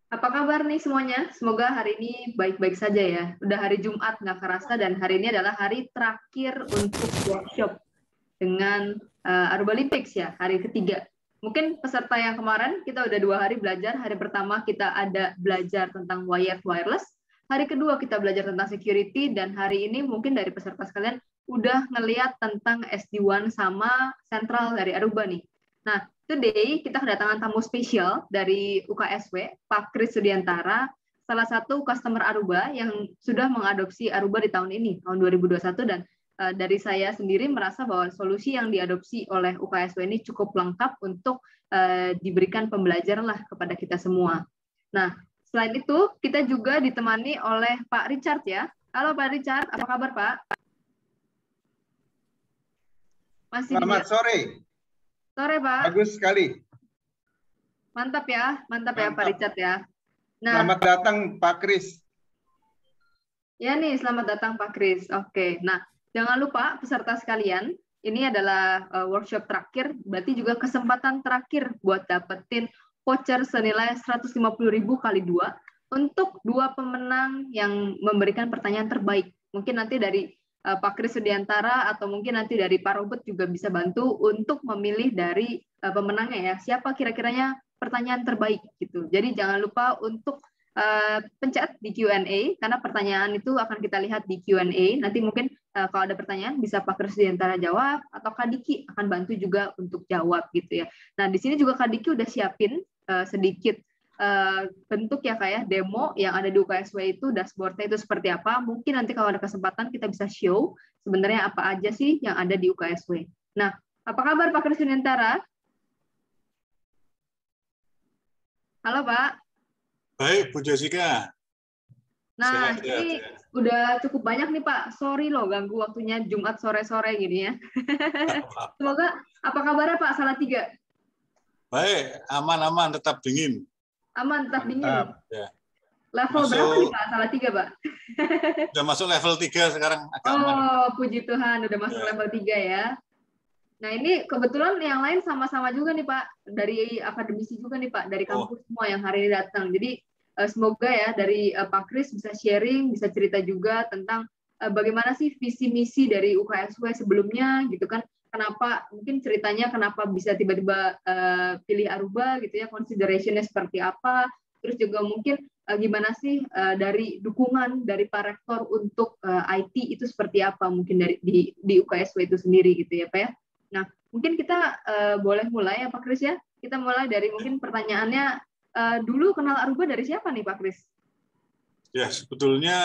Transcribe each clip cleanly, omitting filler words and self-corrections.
Apa kabar nih semuanya? Semoga hari ini baik-baik saja ya. Udah hari Jumat nggak kerasa dan hari ini adalah hari terakhir untuk workshop dengan Aruba Olympics ya, hari ketiga. Mungkin peserta yang kemarin kita udah 2 hari belajar. Hari pertama kita ada belajar tentang wired wireless. Hari kedua kita belajar tentang security dan hari ini mungkin dari peserta sekalian udah ngeliat tentang SD-WAN sama sentral dari Aruba nih. Nah, today kita kedatangan tamu spesial dari UKSW, Pak Kris Sudiantara, salah satu customer Aruba yang sudah mengadopsi Aruba di tahun ini, tahun 2021, dan dari saya sendiri merasa bahwa solusi yang diadopsi oleh UKSW ini cukup lengkap untuk diberikan pembelajaran lah kepada kita semua. Nah, selain itu kita juga ditemani oleh Pak Richard ya. Halo Pak Richard, apa kabar Pak? Masih Selamat sore. Sore Pak. Bagus sekali. Mantap ya Pak Richard ya. Nah, selamat datang Pak Kris. Ya nih, selamat datang Pak Kris. Oke, nah jangan lupa peserta sekalian, ini adalah workshop terakhir, berarti juga kesempatan terakhir buat dapetin voucher senilai 150.000 kali 2 untuk 2 pemenang yang memberikan pertanyaan terbaik. Mungkin nanti dari Pak Kris Sudiantara atau mungkin nanti dari Pak Robert juga bisa bantu untuk memilih dari pemenangnya ya. Siapa kira-kiranya pertanyaan terbaik gitu. Jadi jangan lupa untuk pencet di Q&A karena pertanyaan itu akan kita lihat di Q&A. Nanti mungkin kalau ada pertanyaan bisa Pak Kris Sudiantara jawab atau Kak Diki akan bantu juga untuk jawab gitu ya. Nah, di sini juga Kak Diki udah siapin sedikit bentuk ya kayak demo yang ada di UKSW itu, dashboardnya itu seperti apa. Mungkin nanti kalau ada kesempatan kita bisa show sebenarnya apa aja sih yang ada di UKSW. Nah, apa kabar Pak Kris Sudiantara? Halo Pak. Baik, Bu Jessica. Nah, ini udah cukup banyak nih Pak. Sorry loh ganggu waktunya Jumat sore-sore gini ya. Semoga, apa kabarnya Pak Salatiga? Baik, aman-aman, tetap dingin. Aman, tetap dingin. Ya. Level berapa nih Pak Salatiga, Pak? Udah masuk level 3 sekarang. Agak aman. Puji Tuhan, udah masuk level 3 ya. Nah, ini kebetulan yang lain sama-sama juga nih Pak. Dari akademisi juga nih Pak, dari kampus semua yang hari ini datang. Jadi, semoga ya dari Pak Kris bisa sharing, bisa cerita juga tentang bagaimana sih visi misi dari UKSW sebelumnya gitu kan. Kenapa mungkin ceritanya kenapa bisa tiba-tiba pilih Aruba gitu ya, consideration-nya seperti apa. Terus juga mungkin gimana sih dari dukungan dari Pak Rektor untuk IT itu seperti apa mungkin dari di UKSW itu sendiri gitu ya Pak ya. Nah, mungkin kita boleh mulai ya Pak Kris ya. Kita mulai dari mungkin pertanyaannya, dulu kenal Aruba dari siapa nih Pak Kris? Ya, sebetulnya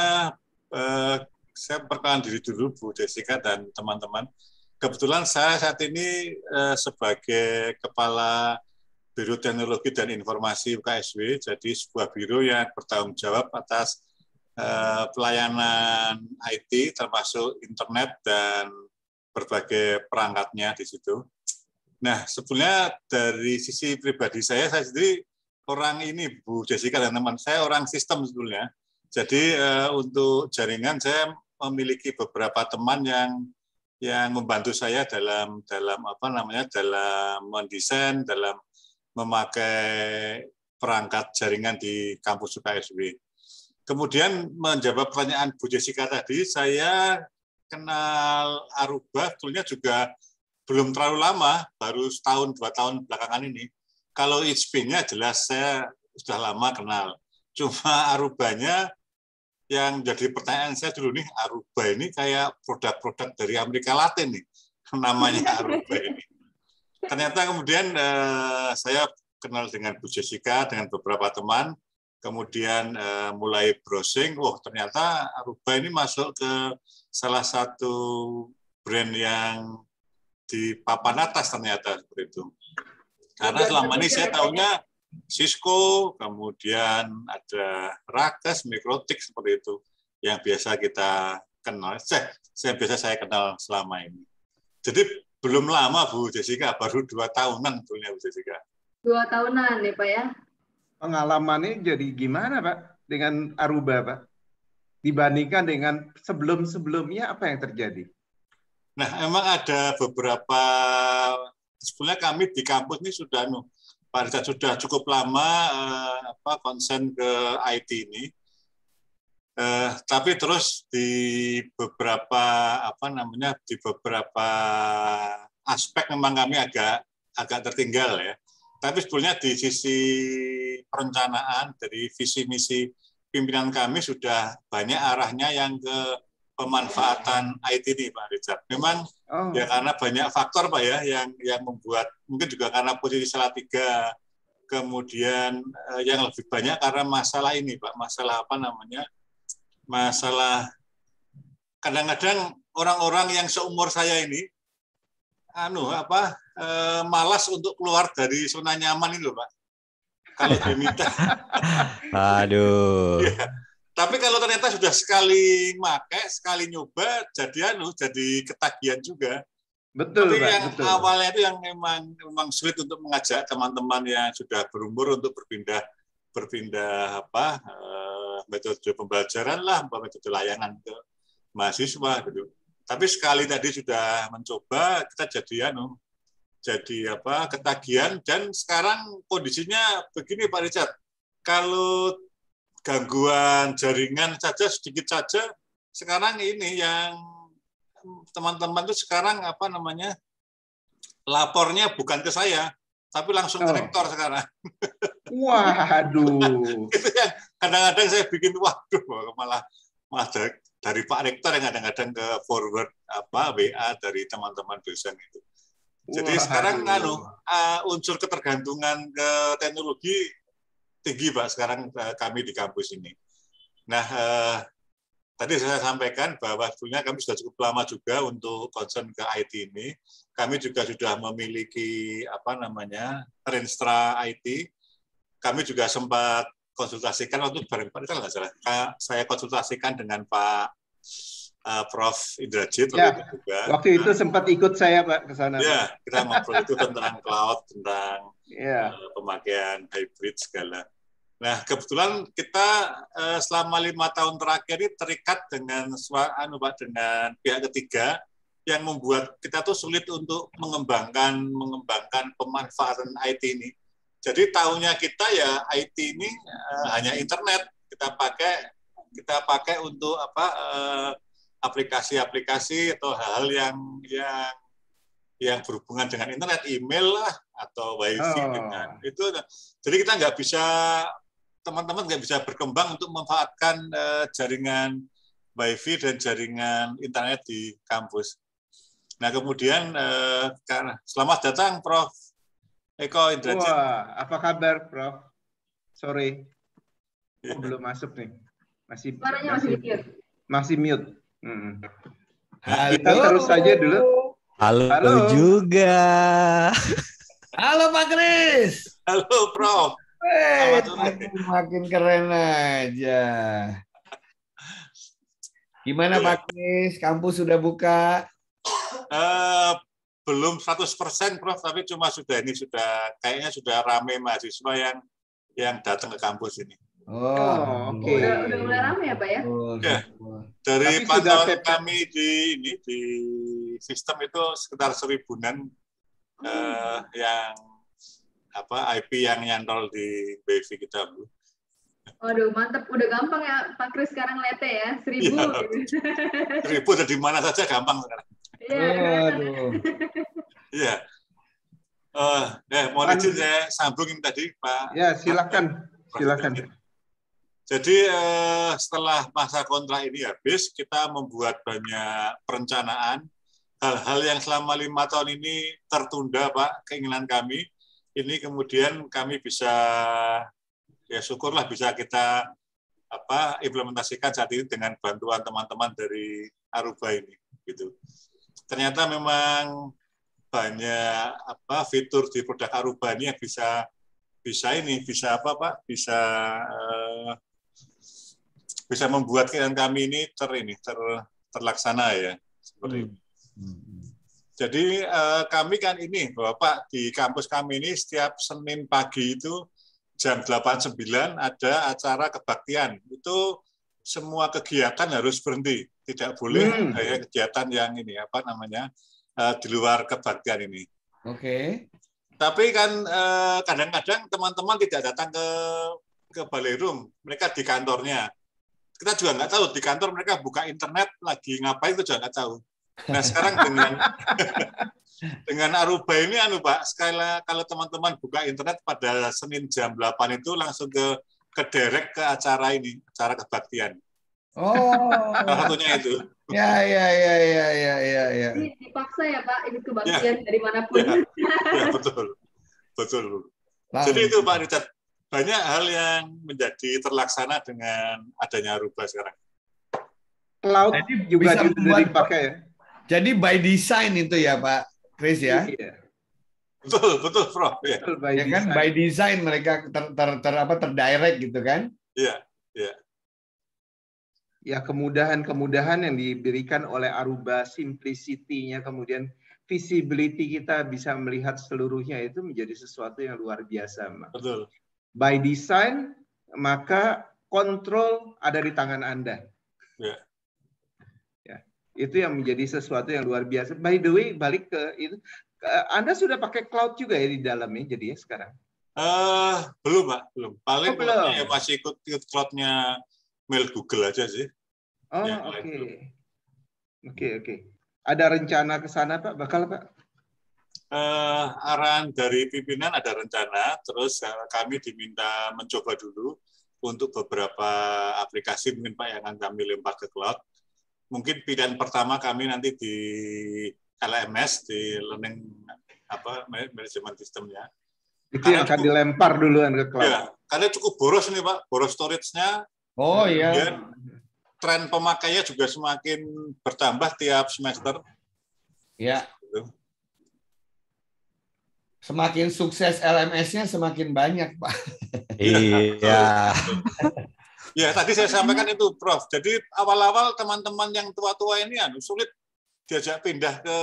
saya perkenalan diri dulu Bu Jessica dan teman-teman. Kebetulan saya saat ini sebagai Kepala Biro Teknologi dan Informasi UKSW, jadi sebuah biro yang bertanggung jawab atas pelayanan IT termasuk internet dan berbagai perangkatnya di situ. Nah, sebetulnya dari sisi pribadi saya sendiri orang ini, Bu Jessica dan teman saya orang sistem sebetulnya. Jadi untuk jaringan saya memiliki beberapa teman yang membantu saya dalam mendesain, dalam memakai perangkat jaringan di kampus UKSW. Kemudian menjawab pertanyaan Bu Jessica tadi, saya kenal Aruba sebetulnya juga belum terlalu lama, baru setahun 2 tahun belakangan ini. Kalau HP-nya jelas saya sudah lama kenal. Cuma Arubanya yang jadi pertanyaan saya dulu nih, Aruba ini kayak produk-produk dari Amerika Latin nih, namanya Aruba ini. Ternyata kemudian saya kenal dengan Bu Jessica, dengan beberapa teman, kemudian mulai browsing, ternyata Aruba ini masuk ke salah satu brand yang di papan atas ternyata seperti itu. Karena selama ini saya tahunya Cisco, kemudian ada Rakesh, Mikrotik seperti itu yang biasa kita kenal. Saya kenal selama ini. Jadi belum lama Bu Jessica, baru 2 tahunan sebetulnya Bu Jessica. 2 tahunan ya Pak ya. Pengalamannya jadi gimana Pak dengan Aruba Pak? Dibandingkan dengan sebelum-sebelumnya apa yang terjadi? Nah, emang ada beberapa, sebenarnya kami di kampus ini sudah Pak Richard sudah cukup lama konsen ke IT ini. Tapi terus di beberapa di beberapa aspek memang kami agak tertinggal ya. Tapi sebetulnya di sisi perencanaan dari visi misi pimpinan kami sudah banyak arahnya yang ke pemanfaatan IT ini, Pak Richard. Memang ya karena banyak faktor Pak ya yang membuat, mungkin juga karena posisi Salatiga, kemudian yang lebih banyak karena masalah ini Pak, masalah kadang-kadang orang-orang yang seumur saya ini malas untuk keluar dari zona nyaman itu Pak. Kalau diminta. Aduh. Ya. Tapi kalau ternyata sudah sekali pakai, sekali nyoba, jadi ketagihan juga. Betul, tapi Pak, yang betul. awalnya itu yang memang sulit untuk mengajak teman-teman yang sudah berumur untuk berpindah metode pembelajaran lah, metode layanan ke mahasiswa gitu. Tapi sekali tadi sudah mencoba, kita jadi ketagihan, dan sekarang kondisinya begini Pak Richard. Kalau gangguan jaringan saja sedikit saja, sekarang ini yang teman-teman itu sekarang lapornya bukan ke saya, tapi langsung ke rektor sekarang. Waduh. Itu yang kadang-kadang saya bikin malah dari Pak Rektor yang kadang-kadang ke forward WA dari teman-teman dosen itu. Jadi sekarang unsur ketergantungan ke teknologi tinggi Pak sekarang kami di kampus ini. Nah, tadi saya sampaikan bahwa sebetulnya kami sudah cukup lama juga untuk concern ke IT ini. Kami juga sudah memiliki Renstra IT. Kami juga sempat konsultasikan waktu bareng Pak Rizal, nggak salah. Saya konsultasikan dengan Pak Prof. Indrajit juga. Waktu itu sempat ikut saya Pak ke sana. Ya, kita ngobrol itu tentang cloud, tentang pemakaian hybrid segala. Nah, kebetulan kita selama 5 tahun terakhir ini terikat dengan dengan pihak ketiga yang membuat kita tuh sulit untuk mengembangkan pemanfaatan IT ini. Jadi tahunya kita ya IT ini hanya internet, kita pakai untuk aplikasi-aplikasi atau hal-hal yang berhubungan dengan internet, email lah atau wifi dengan itu. Jadi kita teman-teman nggak bisa berkembang untuk memanfaatkan jaringan wifi dan jaringan internet di kampus. Nah kemudian selamat datang Prof. Eko Indrajit. Wah, apa kabar Prof? Sore. Belum masuk nih. Suaranya masih mute. Masih mute. Halo. Kita terus saja dulu. Halo juga. Halo Pak Kris. Halo Prof. Makin keren aja. Gimana Pak Kris? Kampus sudah buka? Belum 100% Prof, tapi kayaknya sudah ramai mahasiswa yang datang ke kampus ini. Oke. Udah mulai ramai ya Pak ya? Ya. Dari pantauan kami di sistem itu sekitar 1000-an yang IP yang nyantol di WiFi kita, Bu. Waduh, mantap. Udah gampang ya Pak Kris sekarang lete ya, 1000. 1000 dari mana saja gampang sekarang. Iya. Mohon izin saya sambungin tadi, Pak. Ya, silakan. Jadi setelah masa kontrak ini habis, kita membuat banyak perencanaan. Hal-hal yang selama 5 tahun ini tertunda, Pak, keinginan kami. Ini kemudian kami bisa, ya syukurlah bisa kita implementasikan saat ini dengan bantuan teman-teman dari Aruba ini. Gitu. Ternyata memang banyak fitur di produk Aruba ini yang bisa membuat keinginan kami ini terlaksana ya seperti itu. Jadi kami kan bahwa Pak di kampus kami ini setiap Senin pagi itu jam 8.09 ada acara kebaktian. Itu semua kegiatan harus berhenti, tidak boleh ada kegiatan yang di luar kebaktian ini. Oke. Tapi kan kadang-kadang teman-teman tidak datang ke Balerum, mereka di kantornya. Kita juga nggak tahu di kantor mereka buka internet lagi ngapain, itu juga nggak tahu. Nah sekarang dengan Aruba ini, Pak, sekali kalau teman-teman buka internet pada Senin jam 8 itu langsung ke direct ke acara ini, acara kebaktian. Oh, Salah satunya itu. ya. Dipaksa ya Pak, ikut kebaktian dari manapun. Ya, betul. Jadi itu Pak Richard, banyak hal yang menjadi terlaksana dengan adanya Aruba sekarang. Cloud Jadi juga bisa sudah dipakai ya. Jadi by design itu ya Pak Chris ya. Iya. Betul Prof. Ya. Betul, by Ya kan design. by design mereka terdirect gitu kan. Iya. Ya, kemudahan-kemudahan yang diberikan oleh Aruba, simplicity-nya, kemudian visibility kita bisa melihat seluruhnya itu menjadi sesuatu yang luar biasa. Betul. By design, maka kontrol ada di tangan Anda. Ya. Ya, itu yang menjadi sesuatu yang luar biasa. By the way, balik ke itu, Anda sudah pakai cloud juga ya di dalamnya, jadi ya sekarang? Belum Pak, belum. Paling belum. Ya masih ikut cloud-nya mail Google aja sih. Oh, Ya, Oke. Ada rencana ke sana Pak? Bakal Pak? Arahan dari pimpinan ada rencana, terus kami diminta mencoba dulu untuk beberapa aplikasi mungkin Pak yang akan kami lempar ke cloud. Mungkin pilihan pertama kami nanti di LMS, di Learning Management System-nya. Itu yang akan dilempar duluan ke cloud. Ya, karena cukup boros nih Pak, boros storage-nya. Oh iya. Tren pemakainya juga semakin bertambah tiap semester. Ya. Semakin sukses LMS-nya semakin banyak, Pak. Iya. Ya, tadi saya sampaikan itu, Prof. Jadi awal-awal teman-teman yang tua-tua ini sulit diajak pindah ke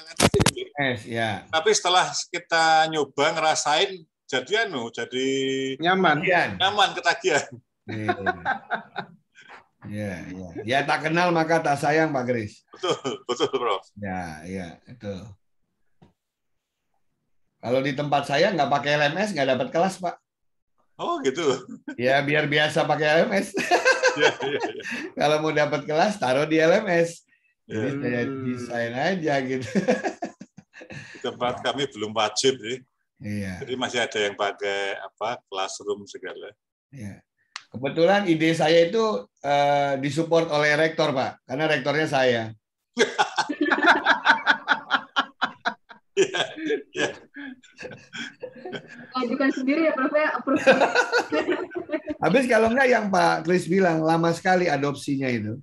LMS. Ya. Tapi setelah kita nyoba ngerasain, jadi nyaman, ketagihan. Ya tak kenal maka tak sayang, Pak Kris. Betul, Prof. Ya, itu. Kalau di tempat saya nggak pakai LMS nggak dapat kelas, Pak. Oh gitu. Ya biar biasa pakai LMS. Ya. Kalau mau dapat kelas taruh di LMS. Jadi saya desain aja gitu. Di tempat kami belum wajib sih. Iya. Jadi masih ada yang pakai classroom segala. Iya. Kebetulan ide saya itu disupport oleh rektor, Pak, karena rektornya saya. Ya. Ajukan sendiri ya, Prof. Habis kalau enggak yang Pak Kris bilang lama sekali adopsinya itu.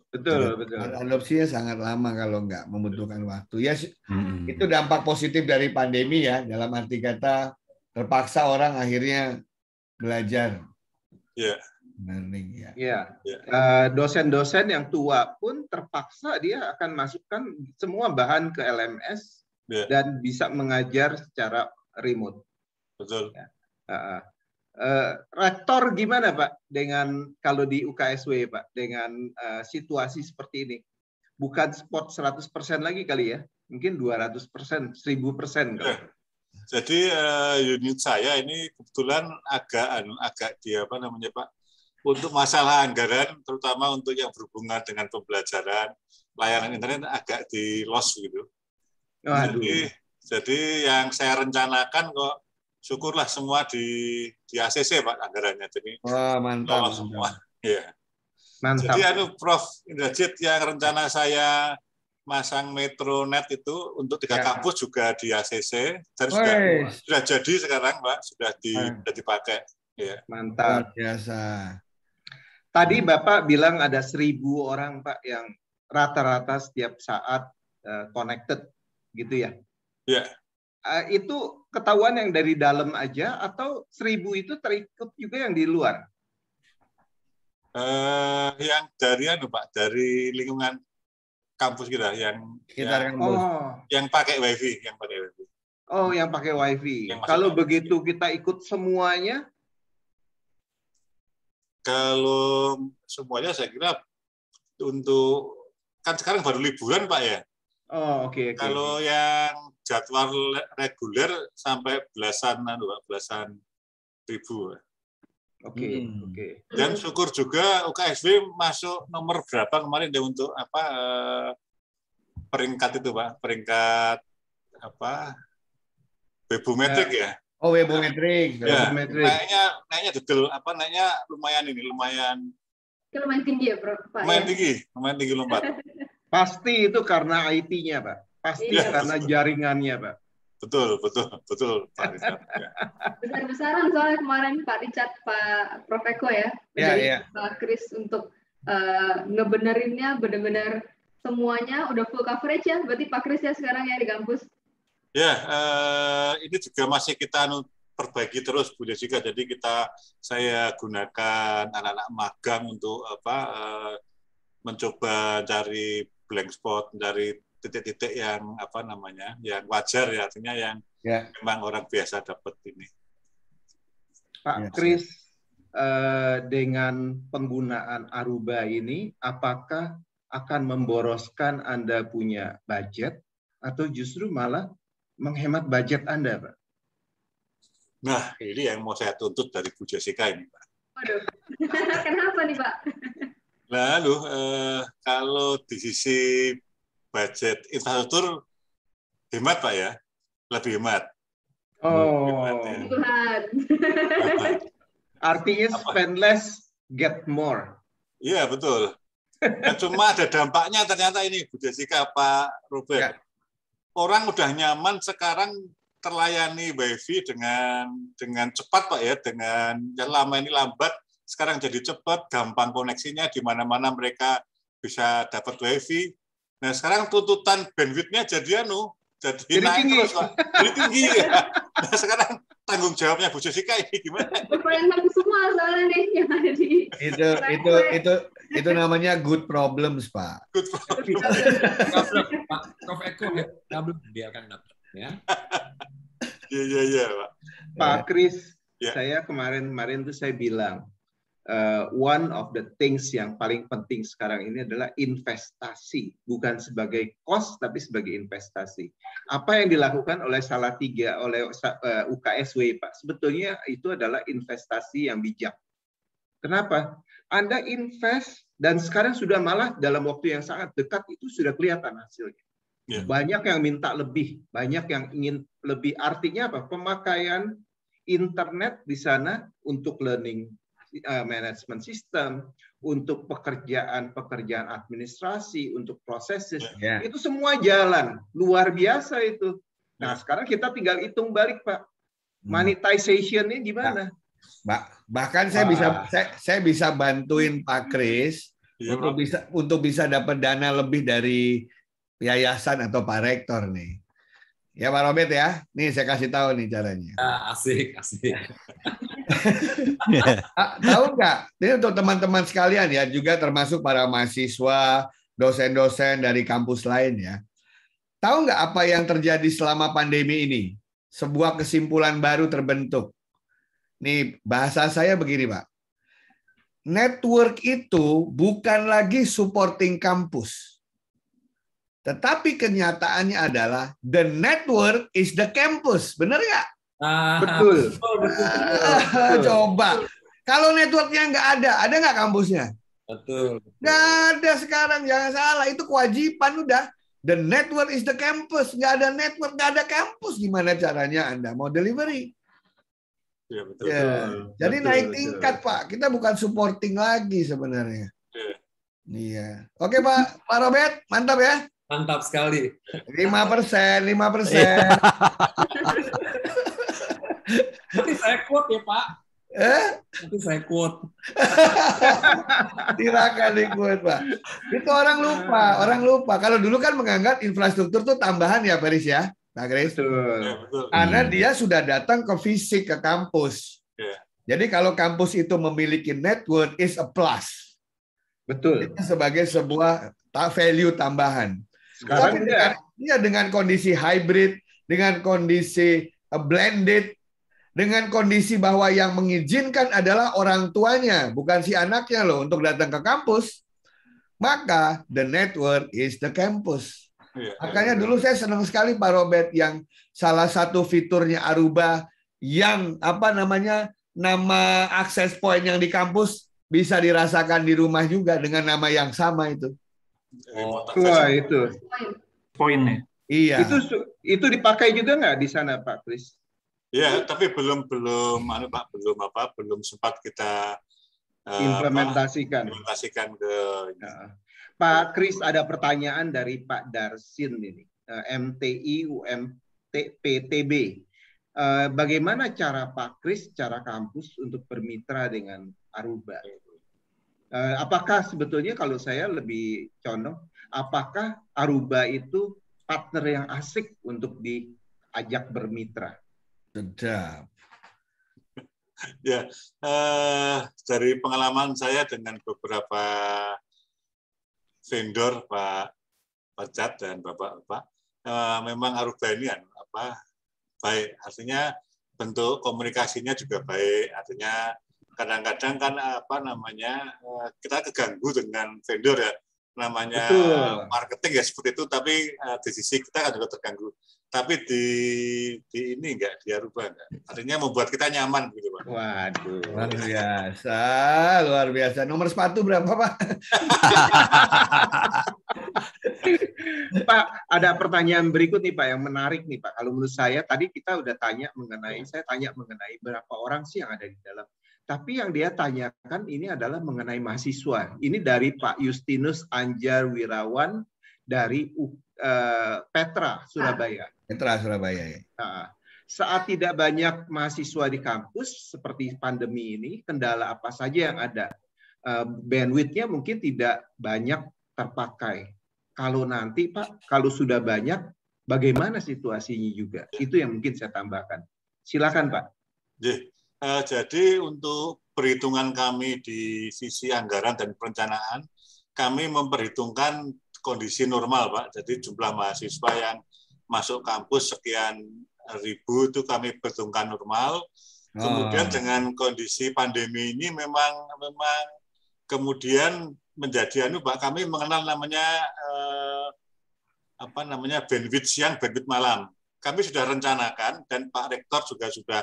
Betul. Adopsinya sangat lama kalau enggak membutuhkan waktu. Ya itu dampak positif dari pandemi ya, dalam arti kata terpaksa orang akhirnya belajar. Iya. Learning ya. Iya. Dosen-dosen yang tua pun terpaksa dia akan masukkan semua bahan ke LMS dan bisa mengajar secara remote. Betul. Ya. Rektor gimana Pak dengan kalau di UKSW Pak dengan situasi seperti ini? Bukan spot 100% lagi kali ya? Mungkin 200%, 1000%. Jadi unit saya ini kebetulan agak Pak, untuk masalah anggaran, terutama untuk yang berhubungan dengan pembelajaran, layanan internet agak di loss gitu. Jadi yang saya rencanakan kok syukurlah semua di ACC Pak anggarannya. Jadi mantap. Semua. Ya. Mantap. Jadi Prof Indrajit yang rencana saya masang Metronet itu untuk 3 kampus juga di ACC. Dan sudah jadi sekarang Pak, sudah dipakai. Ya. Mantap. Biasa. Tadi Bapak bilang ada 1000 orang Pak yang rata-rata setiap saat connected gitu ya? Iya. Itu ketahuan yang dari dalam aja atau 1000 itu terikut juga yang di luar? Yang dari Pak, dari lingkungan kampus kita yang pakai wifi, Oh, yang pakai wifi. Kalau begitu kita ikut semuanya? Kalau semuanya saya kira untuk kan sekarang baru liburan Pak ya. Oh, oke. Kalau yang jadwal reguler sampai belasan ribu. Oke. Dan syukur juga UKSW masuk nomor berapa kemarin deh untuk peringkat itu, Pak? Peringkat Webometrik ya? Oh, Webometrik. Ya, naiknya detail naiknya lumayan tinggi ya, Bro? Pak, lumayan tinggi lompat. Pasti itu karena IT-nya, Pak. Pasti karena jaringannya, Pak. Betul, Pak Richard. Ya. Besar-besaran soalnya kemarin Pak Richard, Pak Prof Eko ya, Pak Kris untuk ngebenerinnya benar-benar semuanya udah full coverage ya, berarti Pak Kris ya sekarang ya di kampus. Ya, ini juga masih kita perbaiki terus Bu Jessica. Jadi saya gunakan anak-anak magang untuk mencoba cari blank spot, dari titik-titik yang yang wajar ya, artinya yang memang orang biasa dapat ini. Pak Kris, dengan penggunaan Aruba ini, apakah akan memboroskan Anda punya budget atau justru malah menghemat budget Anda, Pak? Nah, ini yang mau saya tuntut dari Bu Jessica ini, Pak. Waduh, kenapa nih, Pak? Lalu, kalau di sisi budget infrastruktur hemat, Pak ya, lebih hemat. Oh, hemat, ya. Tuhan. Artinya spend less, get more. Iya, betul. Dan cuma ada dampaknya ternyata ini, Bu Jessica, Pak Robert. Orang udah nyaman sekarang terlayani WiFi dengan cepat, Pak ya, dengan yang lama ini lambat, sekarang jadi cepat, gampang koneksinya, di mana-mana mereka bisa dapat WiFi. Nah, sekarang tuntutan bandwidth-nya jadi naik tinggi. terus, Pak. Jadi tinggi ya. Nah, sekarang tanggung jawabnya Bu Jessica ini gimana? Berpelantang semua soalnya nih yang ada di itu namanya good problems, Pak. Good problem. Pak Prof Eko problem biarkan dapat ya. Iya, Pak. Pak Kris, saya kemarin tuh saya bilang one of the things yang paling penting sekarang ini adalah investasi, bukan sebagai cost tapi sebagai investasi. Apa yang dilakukan oleh Salatiga, oleh UKSW, Pak, sebetulnya itu adalah investasi yang bijak. Kenapa? Anda invest dan sekarang sudah malah dalam waktu yang sangat dekat itu sudah kelihatan hasilnya. Banyak yang minta lebih, banyak yang ingin lebih. Artinya apa? Pemakaian internet di sana untuk learning management system, untuk pekerjaan administrasi, untuk proses, itu semua jalan. Luar biasa itu. Nah, sekarang kita tinggal hitung balik, Pak. Monetization-nya gimana? Bahkan saya bisa bantuin Pak Kris untuk bisa dapat dana lebih dari yayasan atau Pak Rektor nih. Ya Pak Robert ya, nih saya kasih tahu nih caranya. Asik. Tahu nggak? Ini untuk teman-teman sekalian ya, juga termasuk para mahasiswa, dosen-dosen dari kampus lain ya. Tahu nggak apa yang terjadi selama pandemi ini? Sebuah kesimpulan baru terbentuk. Nih bahasa saya begini, Pak. Network itu bukan lagi supporting kampus. Tetapi kenyataannya adalah the network is the campus. Benar nggak? Betul. Coba. Kalau networknya nggak ada nggak kampusnya? Betul. Nggak ada sekarang, jangan salah. Itu kewajiban udah. The network is the campus. Nggak ada network, nggak ada kampus. Gimana caranya Anda mau delivery? Ya, betul. Jadi naik tingkat, Pak. Kita bukan supporting lagi sebenarnya. Iya. Oke, Pak Robert, mantap ya. Mantap sekali. 5%. Nanti saya quote ya, Pak. Nanti saya quote. Silakan di-quote, Pak. Itu orang lupa. Kalau dulu kan menganggap infrastruktur itu tambahan ya, Paris ya, Pak Kris. Betul. Karena dia sudah datang ke fisik, ke kampus. Jadi kalau kampus itu memiliki network is a plus. Betul. Itu sebagai sebuah value tambahan. Sekarang dengan kondisi hybrid, dengan kondisi blended, dengan kondisi bahwa yang mengizinkan adalah orang tuanya, bukan si anaknya loh untuk datang ke kampus, maka the network is the campus. Makanya dulu saya senang sekali Pak Robert yang salah satu fiturnya Aruba yang nama akses point yang di kampus bisa dirasakan di rumah juga dengan nama yang sama itu. Wah, itu. Poinnya. Iya. Itu dipakai juga nggak di sana Pak Kris? Ya, tapi belum sempat kita implementasikan ke. Pak Kris, ada pertanyaan dari Pak Darsin ini, MTI UMPTB. Bagaimana cara Pak Kris, cara kampus untuk bermitra dengan Aruba? Apakah sebetulnya kalau saya lebih condong, apakah Aruba itu partner yang asik untuk diajak bermitra? Sedap. Ya, dari pengalaman saya dengan beberapa vendor Pak Cat dan Bapak-bapak, memang Aruba ini baik, artinya bentuk komunikasinya juga baik, artinya kadang-kadang kan kita keganggu dengan vendor ya, namanya marketing ya seperti itu, tapi di sisi kita kan juga terganggu. Tapi di ini enggak, di Aruba enggak. Artinya membuat kita nyaman gitu, Pak. Waduh. Luar biasa. Nomor sepatu berapa, Pak? Pak, ada pertanyaan berikut nih Pak yang menarik nih Pak. Kalau menurut saya tadi kita udah saya tanya mengenai berapa orang sih yang ada di dalam. Tapi yang dia tanyakan ini adalah mengenai mahasiswa. Ini dari Pak Justinus Anjar Wirawan dari Petra, Surabaya. Petra, Surabaya. Ya. Nah, saat tidak banyak mahasiswa di kampus seperti pandemi ini, kendala apa saja yang ada? Bandwidth-nya mungkin tidak banyak terpakai. Kalau nanti Pak, kalau sudah banyak, bagaimana situasinya juga? Itu yang mungkin saya tambahkan. Silakan Pak. Jadi untuk perhitungan kami di sisi anggaran dan perencanaan, kami memperhitungkan kondisi normal Pak. Jadi jumlah mahasiswa yang masuk kampus sekian ribu itu kami perhitungkan normal. Kemudian dengan kondisi pandemi ini memang kemudian menjadi Pak, kami mengenal namanya bandwidth siang, bandwidth malam. Kami sudah rencanakan dan Pak Rektor juga sudah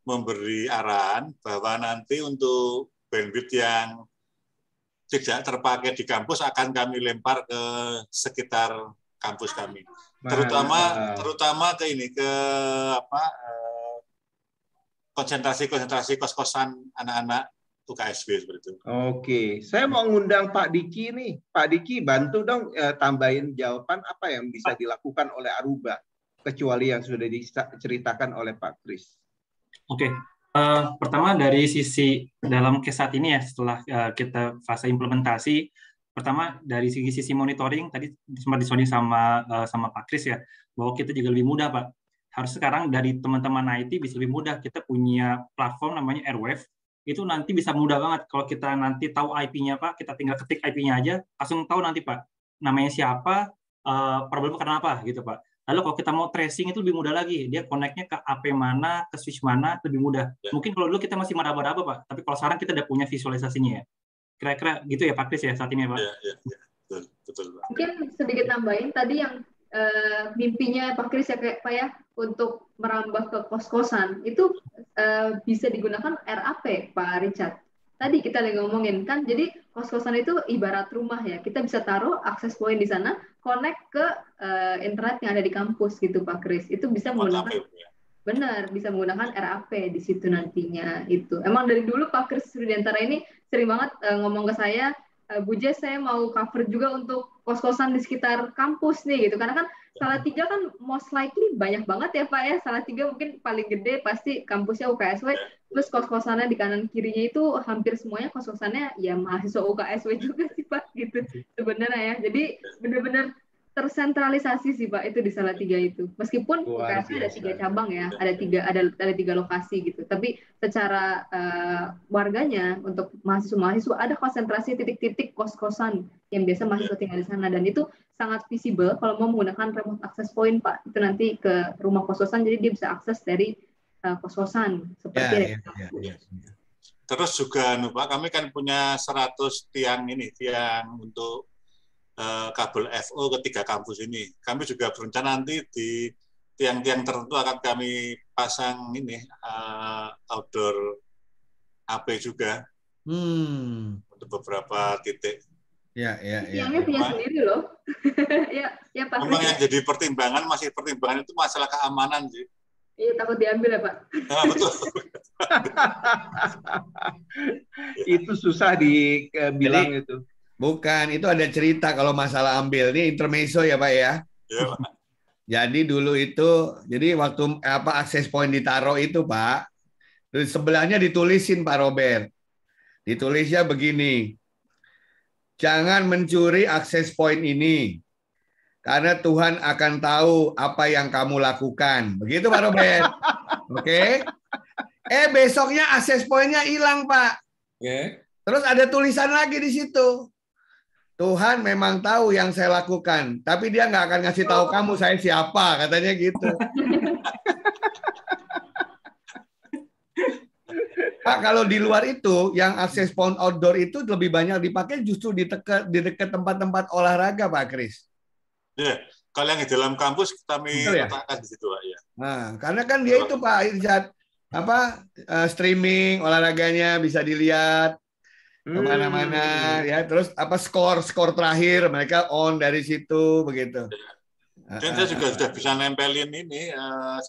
memberi arahan bahwa nanti untuk bandwidth yang tidak terpakai di kampus akan kami lempar ke sekitar kampus kami. Terutama ke konsentrasi kos-kosan anak-anak UKSW seperti itu. Oke, saya mau ngundang Pak Diki nih. Pak Diki, bantu dong tambahin jawaban apa yang bisa dilakukan oleh Aruba, kecuali yang sudah diceritakan oleh Pak Kris. Oke, pertama dari sisi dalam case saat ini ya, setelah kita fase implementasi, pertama dari sisi monitoring tadi sempat disoding sama Pak Kris ya, bahwa kita juga lebih mudah Pak. Harus sekarang dari teman-teman IT bisa lebih mudah. Kita punya platform namanya Airwave, itu nanti bisa mudah banget kalau kita nanti tahu IP-nya Pak, kita tinggal ketik IP-nya aja, langsung tahu nanti Pak namanya siapa, problemnya karena apa gitu Pak. Lalu kalau kita mau tracing itu lebih mudah lagi, dia connect-nya ke AP mana, ke switch mana, lebih mudah. Mungkin kalau dulu kita masih meraba-raba Pak, tapi kalau sekarang kita udah punya visualisasinya ya. Kira-kira gitu ya Pak Kris ya saat ini ya Pak. Iya. Betul. Mungkin sedikit nambahin tadi yang mimpinya Pak Kris ya Pak ya, untuk merambah ke kos-kosan itu bisa digunakan RAP Pak Richard. Tadi kita lagi ngomongin kan, jadi kos-kosan itu ibarat rumah ya, kita bisa taruh akses point di sana, connect ke internet yang ada di kampus gitu Pak Kris. Itu bisa menggunakan bisa menggunakan RAP di situ nantinya itu. Emang dari dulu Pak Kris Rudiantara ini sering banget ngomong ke saya, Bu Jess, saya mau cover juga untuk kos-kosan di sekitar kampus nih gitu, karena kan Salatiga kan most likely banyak banget ya Pak ya. Salatiga mungkin paling gede pasti kampusnya UKSW, terus kos-kosannya di kanan kirinya itu hampir semuanya kos-kosannya ya mahasiswa UKSW juga sih Pak gitu sebenarnya ya. Jadi benar-benar tersentralisasi sih Pak itu di Salatiga itu. Meskipun UKSW ada 3 cabang ya, ada 3 lokasi gitu. Tapi secara warganya untuk mahasiswa ada konsentrasi titik-titik kos-kosan yang biasa mahasiswa tinggal di sana, dan itu sangat visible kalau mau menggunakan remote access point Pak. Itu nanti ke rumah kos-kosan, jadi dia bisa akses dari kos-kosan seperti Terus juga Pak, kami kan punya 100 tiang untuk kabel FO ke 3 kampus ini. Kami juga berencana nanti di tiang-tiang tertentu akan kami pasang ini outdoor AP juga untuk beberapa titik. Ya. Tiangnya punya sendiri loh. ya Pak. Memang yang jadi pertimbangan itu masalah keamanan sih. Iya, takut diambil ya Pak. Nah, betul. Itu susah dibilang itu. Bukan, itu ada cerita kalau masalah ambil. Ini intermezzo ya Pak ya. Ya, Pak. Jadi dulu itu, jadi waktu akses point ditaruh itu Pak, terus sebelahnya ditulisin Pak Robert. Ditulisnya begini, jangan mencuri akses point ini, karena Tuhan akan tahu apa yang kamu lakukan. Begitu Pak Robert. Oke. Besoknya akses pointnya hilang Pak. Oke. Terus ada tulisan lagi di situ. Tuhan memang tahu yang saya lakukan, tapi dia nggak akan ngasih tahu kamu saya siapa, katanya gitu. Pak, kalau di luar itu, yang akses point outdoor itu lebih banyak dipakai justru di dekat tempat-tempat olahraga, Pak Kris. Ya, kalau yang di dalam kampus kami letakkan di situ, Pak. Ya. Nah, karena kan dia itu Pak Irsyad, streaming olahraganya bisa dilihat kemana-mana ya, terus skor terakhir mereka on dari situ begitu. Dan saya juga sudah bisa nempelin ini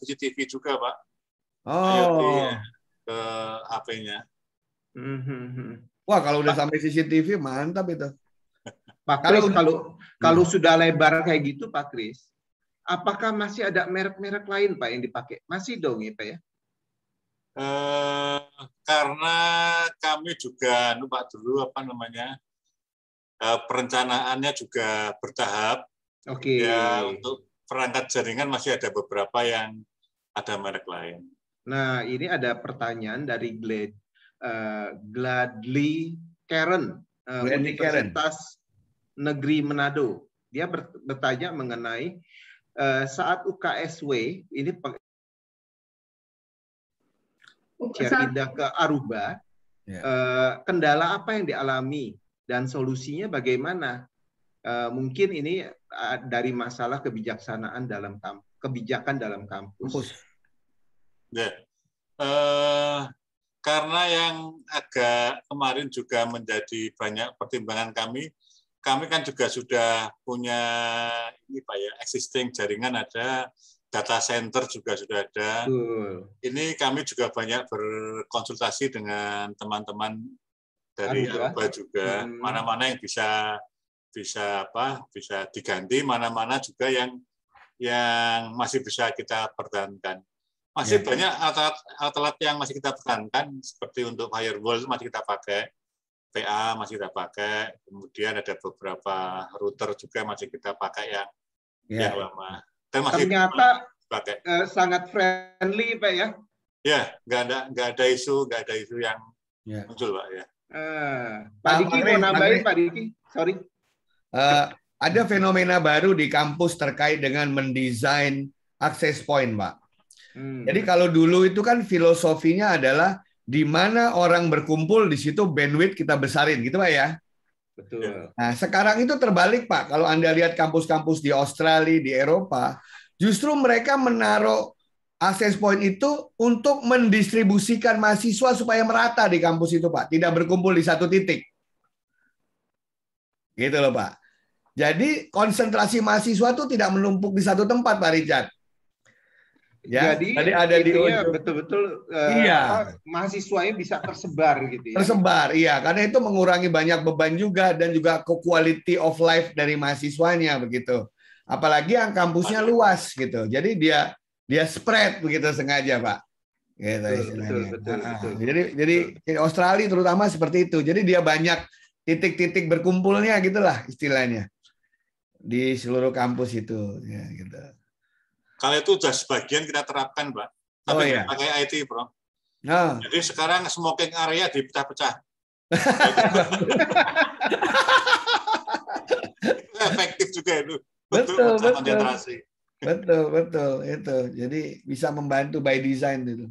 CCTV juga Pak. IoT ke HP-nya. Wah, kalau udah sampai CCTV mantap itu. Pak Kris, kalau sudah lebar kayak gitu Pak Kris, apakah masih ada merek-merek lain Pak yang dipakai? Masih dong ya Pak ya? Karena kami juga perencanaannya juga bertahap. Oke. Ya, untuk perangkat jaringan masih ada beberapa yang ada merek lain. Nah, ini ada pertanyaan dari Gladly Karen, Universitas Negeri Manado. Dia bertanya mengenai saat UKSW ini pindah ke Aruba, kendala apa yang dialami dan solusinya bagaimana? Mungkin ini dari masalah kebijaksanaan kebijakan dalam kampus. Ya. Karena yang agak kemarin juga menjadi banyak pertimbangan kami kan juga sudah punya ini Pak ya, existing jaringan ada. Data center juga sudah ada. Ini kami juga banyak berkonsultasi dengan teman-teman dari Aruba juga. Mana-mana yang bisa diganti, mana-mana juga yang masih bisa kita pertahankan. Masih banyak alat-alat yang masih kita pertahankan, seperti untuk firewall masih kita pakai, PA masih kita pakai, kemudian ada beberapa router juga masih kita pakai yang lama. Ternyata sangat friendly Pak ya? Ya, nggak ada isu yang muncul Pak ya. Pak Diki mau nambahin Pak Diki, sorry. Ada fenomena baru di kampus terkait dengan mendesain access point Pak. Jadi kalau dulu itu kan filosofinya adalah di mana orang berkumpul di situ bandwidth kita besarin gitu Pak ya. Betul. Nah, sekarang itu terbalik Pak. Kalau Anda lihat kampus-kampus di Australia, di Eropa, justru mereka menaruh access point itu untuk mendistribusikan mahasiswa supaya merata di kampus itu Pak, tidak berkumpul di satu titik. Gitu loh Pak. Jadi konsentrasi mahasiswa itu tidak menumpuk di satu tempat Pak Richard. Ya, jadi ada di betul-betul mahasiswanya bisa tersebar gitu ya. Tersebar, iya, karena itu mengurangi banyak beban juga dan juga quality of life dari mahasiswanya begitu. Apalagi yang kampusnya luas gitu. Jadi dia spread begitu sengaja, Pak. Gitu betul. Jadi Australia terutama seperti itu. Jadi dia banyak titik-titik berkumpulnya gitulah istilahnya. Di seluruh kampus itu ya gitu. Kalau itu sudah sebagian kita terapkan, Pak. Tapi pakai IT, Bro. Jadi sekarang smoking area dipecah-pecah. Efektif juga itu. Betul. Betul itu. Jadi bisa membantu by design itu.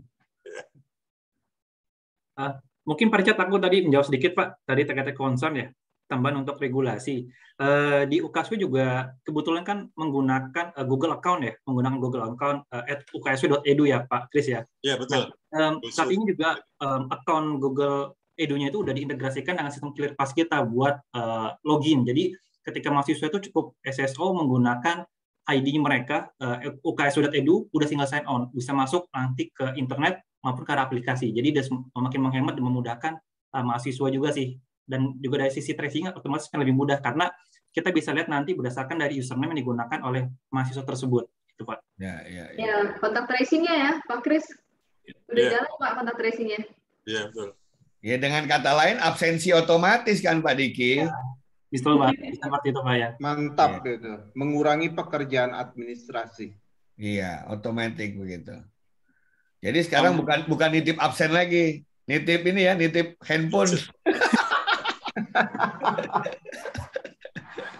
Mungkin Pak Richard, aku tadi menjawab sedikit Pak. Tadi terkait concern ya. tambahan untuk regulasi. Di UKSW juga kebetulan kan menggunakan Google account ya, menggunakan Google account @uksw.edu ya Pak Kris ya. Iya, betul. Saat ini juga account Google Edu-nya itu udah diintegrasikan dengan sistem ClearPass kita buat login. Jadi ketika mahasiswa itu cukup SSO menggunakan ID mereka uksw.edu udah single sign on, bisa masuk nanti ke internet maupun ke arah aplikasi. Jadi udah makin menghemat dan memudahkan mahasiswa juga sih. Dan juga dari sisi tracing otomatis kan lebih mudah karena kita bisa lihat nanti berdasarkan dari username yang digunakan oleh mahasiswa tersebut, gitu Pak. Ya, kontak tracing-nya ya, Pak Kris. Udah jalan Pak kontak tracing-nya. Iya, betul. Ya dengan kata lain absensi otomatis kan Pak Diki. Bisa Pak, seperti itu Pak ya. Mantap gitu. Mengurangi pekerjaan administrasi. Iya, otomatis begitu. Jadi sekarang bukan nitip absen lagi. Nitip ini ya, nitip handphone.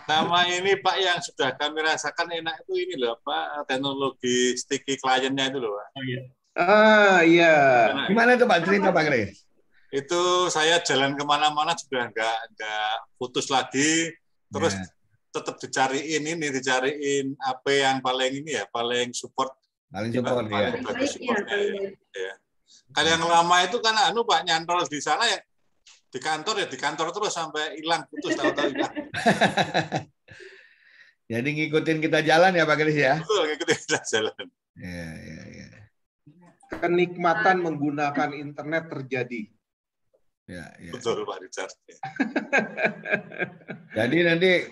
Nama ini Pak yang sudah kami rasakan enak itu ini loh Pak, teknologi sticky client-nya itu loh Pak. Oh iya. Ah iya. Gimana tuh Pak cerita Pak Kris? Itu saya jalan kemana-mana sudah nggak putus lagi, terus tetap dicariin AP yang paling ini ya, paling support. Paling support ya. Bagus supportnya ya. Kalau yang lama itu kan Pak nyantol di sana ya di kantor terus sampai hilang putus tahu-tahu hilang. Jadi ngikutin kita jalan ya Pak Kris ya? Betul, ngikutin kita jalan. Iya. Kenikmatan menggunakan internet terjadi. Ya. Betul Pak Richard. Jadi nanti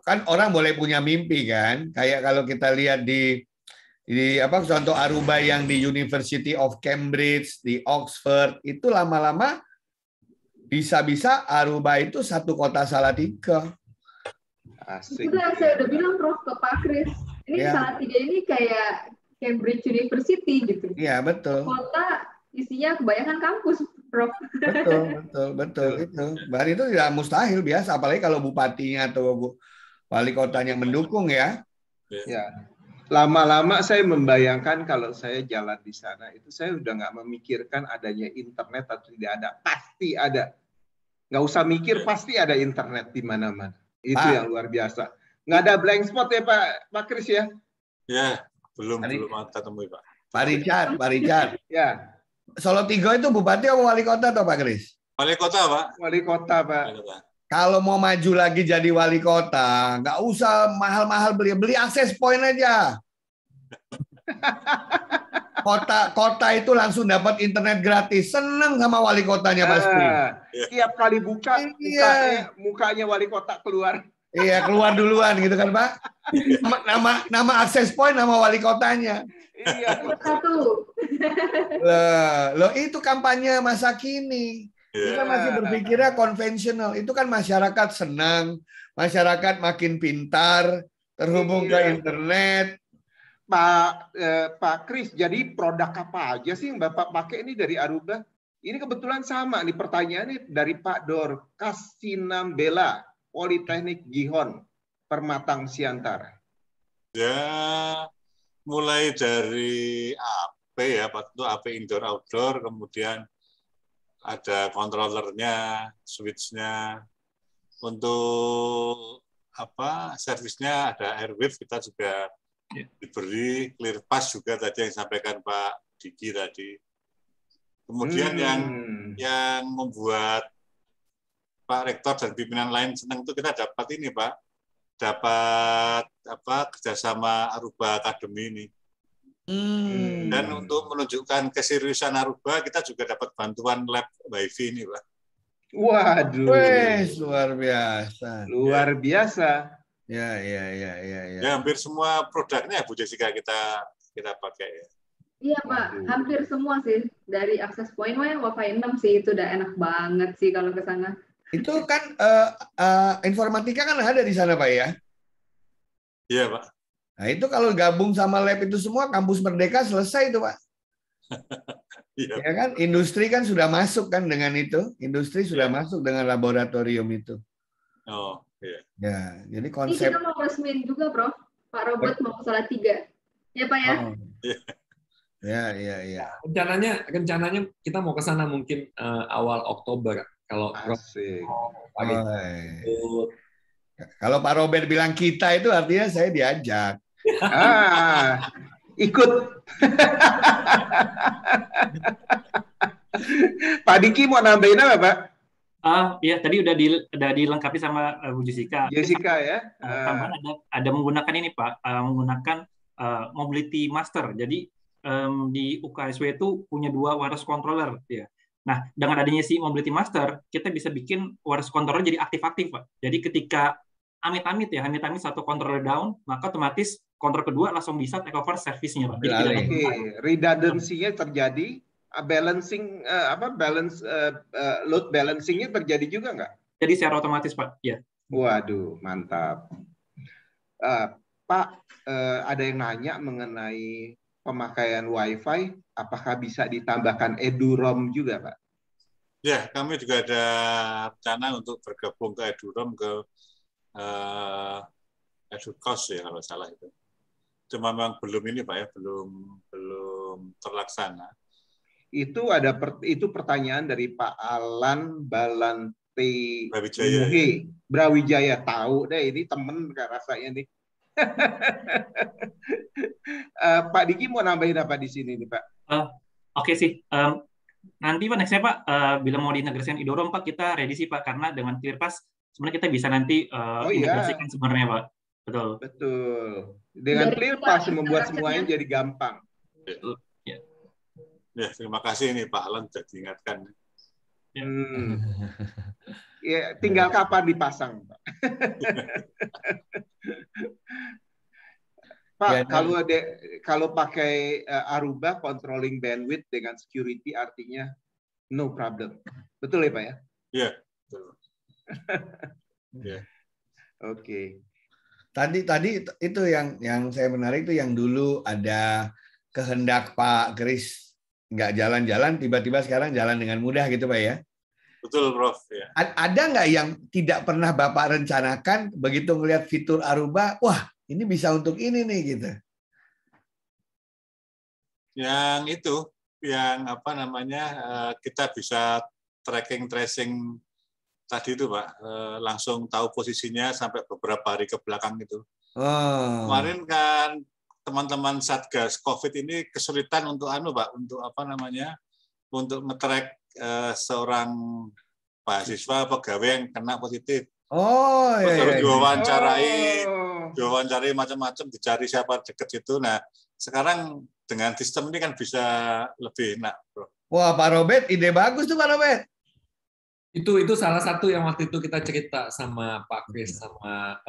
kan orang boleh punya mimpi kan? Kayak kalau kita lihat di contoh Aruba yang di University of Cambridge, di Oxford, itu lama-lama bisa-bisa Aruba itu satu kota Salatiga. Asik. Itu yang saya udah bilang Prof ke Pak Kris. Ini Salatiga ini kayak Cambridge University gitu. Iya, betul. Kota isinya kebanyakan kampus, Prof. Betul itu. Bahkan itu tidak mustahil biasa, apalagi kalau bupatinya atau wali kotanya mendukung ya. Ya. Lama-lama saya membayangkan kalau saya jalan di sana itu saya udah nggak memikirkan adanya internet atau tidak ada, pasti ada. Nggak usah mikir, pasti ada internet di mana-mana. Itu Pak, yang luar biasa. Nggak ada blank spot ya Pak Kris ya? Ya, belum ketemu Pak. Pak Richard. Ya. Salatiga itu bupati atau wali kota atau Pak Kris? Wali kota Pak. Wali kota Pak. Kalau mau maju lagi jadi wali kota, nggak usah mahal-mahal beli akses point aja. Kota itu langsung dapat internet gratis, seneng sama wali kotanya pasti. Tiap kali buka, mukanya wali kota keluar. Iya, keluar duluan gitu kan Pak. Nama akses point nama wali kotanya. Iya. Satu. Loh itu kampanye masa kini. Kita masih berpikirnya konvensional. Itu kan masyarakat senang, masyarakat makin pintar, terhubung ke internet. Pak Kris, jadi produk apa aja sih yang Bapak pakai ini dari Aruba? Ini kebetulan sama nih pertanyaannya dari Pak Dor Kasinambela, Politeknik Gihon, Permatang Siantara. Ya, mulai dari AP ya, itu AP indoor outdoor, kemudian ada kontrolernya, switch-nya. Untuk servisnya ada Airwave, kita juga diberi ClearPass juga tadi yang disampaikan Pak Diki tadi. Kemudian yang membuat Pak Rektor dan pimpinan lain senang itu kita dapat ini Pak, kerjasama Aruba Academy ini. Dan untuk menunjukkan keseriusan Aruba, kita juga dapat bantuan lab WiFi ini, Pak. Waduh. Luar biasa. Luar biasa. Ya. Ya, hampir semua produknya Bu Jessica kita pakai ya. Iya Pak, hampir semua sih. Dari akses point Wi-Fi 6 sih, itu udah enak banget sih kalau ke sana. Itu kan informatika kan ada di sana Pak ya? Iya Pak. Nah itu kalau gabung sama lab itu semua, kampus Merdeka selesai itu Pak. Iya. Ya kan, industri kan sudah masuk kan dengan itu. Industri sudah masuk dengan laboratorium itu. Oh, iya. Ya, jadi Ini konsep. kita mau resmiin juga, Prof. Pak Robert mau Salatiga. Ya Pak ya? Ya. Rencananya kita mau ke sana mungkin awal Oktober. Kalau Asik. Kalau Pak Robert bilang kita itu artinya saya diajak. Ikut. Pak Diki mau nambahin apa, Pak? Ya tadi udah dilengkapi sama Bu Jessica. Jessica ya. Tambahan ada menggunakan ini Pak, menggunakan mobility master. Jadi di UKSW itu punya 2 wireless controller ya. Nah, dengan adanya si mobility master, kita bisa bikin wireless controller jadi aktif-aktif Pak. Jadi ketika amit-amit satu controller down, maka otomatis controller kedua langsung bisa take over service-nya Pak. Jadi redundancy-nya terjadi. Balancing load balancing-nya terjadi juga nggak? Jadi secara otomatis Pak, ya. Waduh, mantap. Pak, ada yang nanya mengenai pemakaian Wi-Fi, apakah bisa ditambahkan EduROM juga, Pak? Ya, kami juga ada rencana untuk bergabung ke EduROM ke EduCos ya kalau salah itu. Cuma memang belum ini Pak ya, belum terlaksana. Itu pertanyaan dari Pak Alan Balante Brawijaya. Tahu deh, ini temen rasanya nih. Pak Diki mau nambahin apa di sini nih Pak? Oke sih. Nanti Pak nextnya Pak, bila mau diintegrasikan EduROM Pak, kita ready sih Pak, karena dengan ClearPass sebenarnya kita bisa nanti integrasikan sebenarnya Pak. Betul. Dengan ClearPass membuat semuanya jadi gampang. Betul. Ya, terima kasih ini Pak Alan sudah diingatkan. Ya, tinggal kapan dipasang, Pak. Pak, kalau pakai Aruba controlling bandwidth dengan security artinya no problem. Betul ya, Pak ya? Iya, betul. Oke. Tadi itu yang saya menarik itu yang dulu ada kehendak Pak Kris nggak jalan-jalan, tiba-tiba sekarang jalan dengan mudah gitu Pak ya? Betul Prof. Ya. Ada nggak yang tidak pernah Bapak rencanakan, begitu melihat fitur Aruba, wah ini bisa untuk ini nih gitu? Yang itu, yang apa namanya, kita bisa tracking tracing tadi itu Pak, langsung tahu posisinya sampai beberapa hari ke belakang itu. Kemarin kan teman-teman Satgas COVID ini kesulitan untuk Pak, untuk apa namanya, untuk nge-track seorang mahasiswa pegawai yang kena positif. Terus diwawancarai macam-macam, dicari siapa dekat situ. Nah, sekarang dengan sistem ini kan bisa lebih enak, Bro. Wah, Pak Robert, ide bagus tuh Pak Robert. Itu salah satu yang waktu itu kita cerita sama Pak Kris sama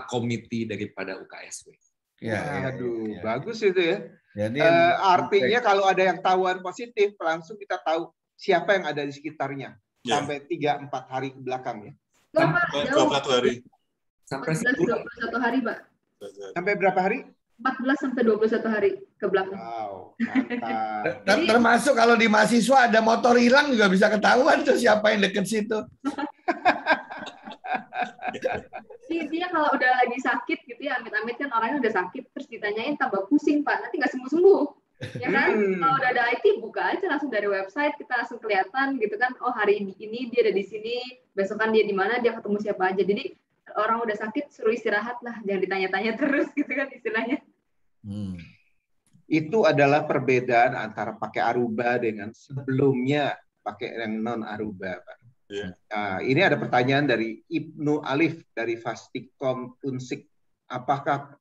komite daripada UKSW. Bagus itu ya. Jadi, artinya kalau ada yang tahuan positif, langsung kita tahu siapa yang ada di sekitarnya. Sampai 3-4 hari ke belakang ya. 21 hari. Sampai 21 hari, Pak. Sampai berapa hari? 14 sampai 21 hari ke belakang. Wow, mantap. Termasuk kalau di mahasiswa ada motor hilang juga bisa ketahuan tuh siapa yang deket situ. Dia kalau udah lagi sakit gitu ya, amit-amit kan orangnya udah sakit, terus ditanyain tambah pusing Pak, nanti nggak sembuh-sembuh. Ya kan? Kalau udah ada IT, buka aja langsung dari website, kita langsung kelihatan gitu kan, oh hari ini dia ada di sini, besokan dia di mana, dia ketemu siapa aja. Jadi orang udah sakit, suruh istirahat lah, jangan ditanya-tanya terus gitu kan istilahnya. Itu adalah perbedaan antara pakai Aruba dengan sebelumnya pakai yang non Aruba, Pak. Ini ada pertanyaan dari Ibnu Alif dari Fastikom Unsik. Apakah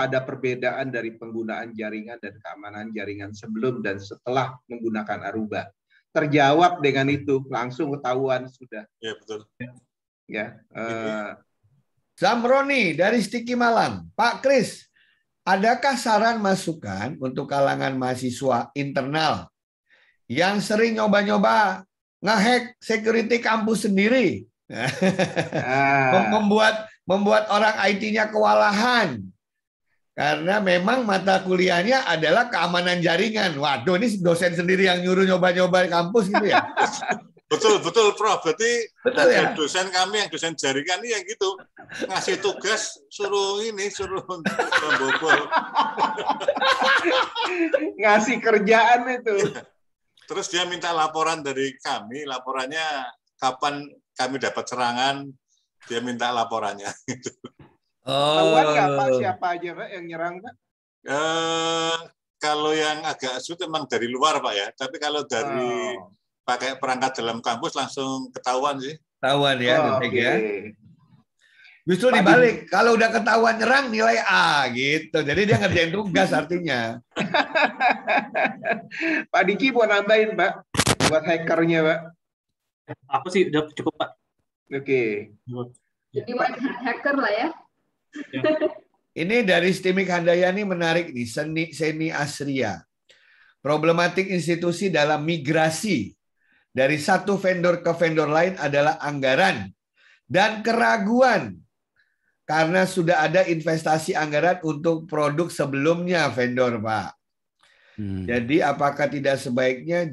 ada perbedaan dari penggunaan jaringan dan keamanan jaringan sebelum dan setelah menggunakan Aruba? Terjawab dengan itu, langsung ketahuan sudah. Ya betul. Ya. Zamroni dari Stiki Malang, Pak Kris, adakah saran masukan untuk kalangan mahasiswa internal yang sering nyoba-nyoba ngehack security kampus sendiri, membuat orang IT-nya kewalahan karena memang mata kuliahnya adalah keamanan jaringan. Waduh, ini dosen sendiri yang nyuruh nyoba-nyoba kampus gitu ya? Betul Prof. Berarti betul, ya? Dosen kami yang dosen jaringan ini yang gitu ngasih tugas suruh membobol. Ngasih kerjaan itu. Terus dia minta laporan dari kami, laporannya kapan kami dapat serangan, dia minta laporannya. Tahuan nggak Pak siapa aja Pak yang nyerang Pak? Kalau yang agak sulit memang dari luar Pak ya, tapi kalau dari pakai perangkat dalam kampus langsung ketahuan sih. Ketahuan ya, detik ya. Justru Pak dibalik, kalau udah ketahuan nyerang nilai A gitu. Jadi dia ngerjain tugas artinya. Pak Diki mau nambahin Pak buat hackernya Pak. Aku sih udah cukup Pak. Oke. Jadi white hat hacker lah ya. Ini dari Stimik Handayani menarik nih, Seni Asria. Problematik institusi dalam migrasi dari satu vendor ke vendor lain adalah anggaran dan keraguan karena sudah ada investasi anggaran untuk produk sebelumnya vendor, Pak. Jadi apakah tidak sebaiknya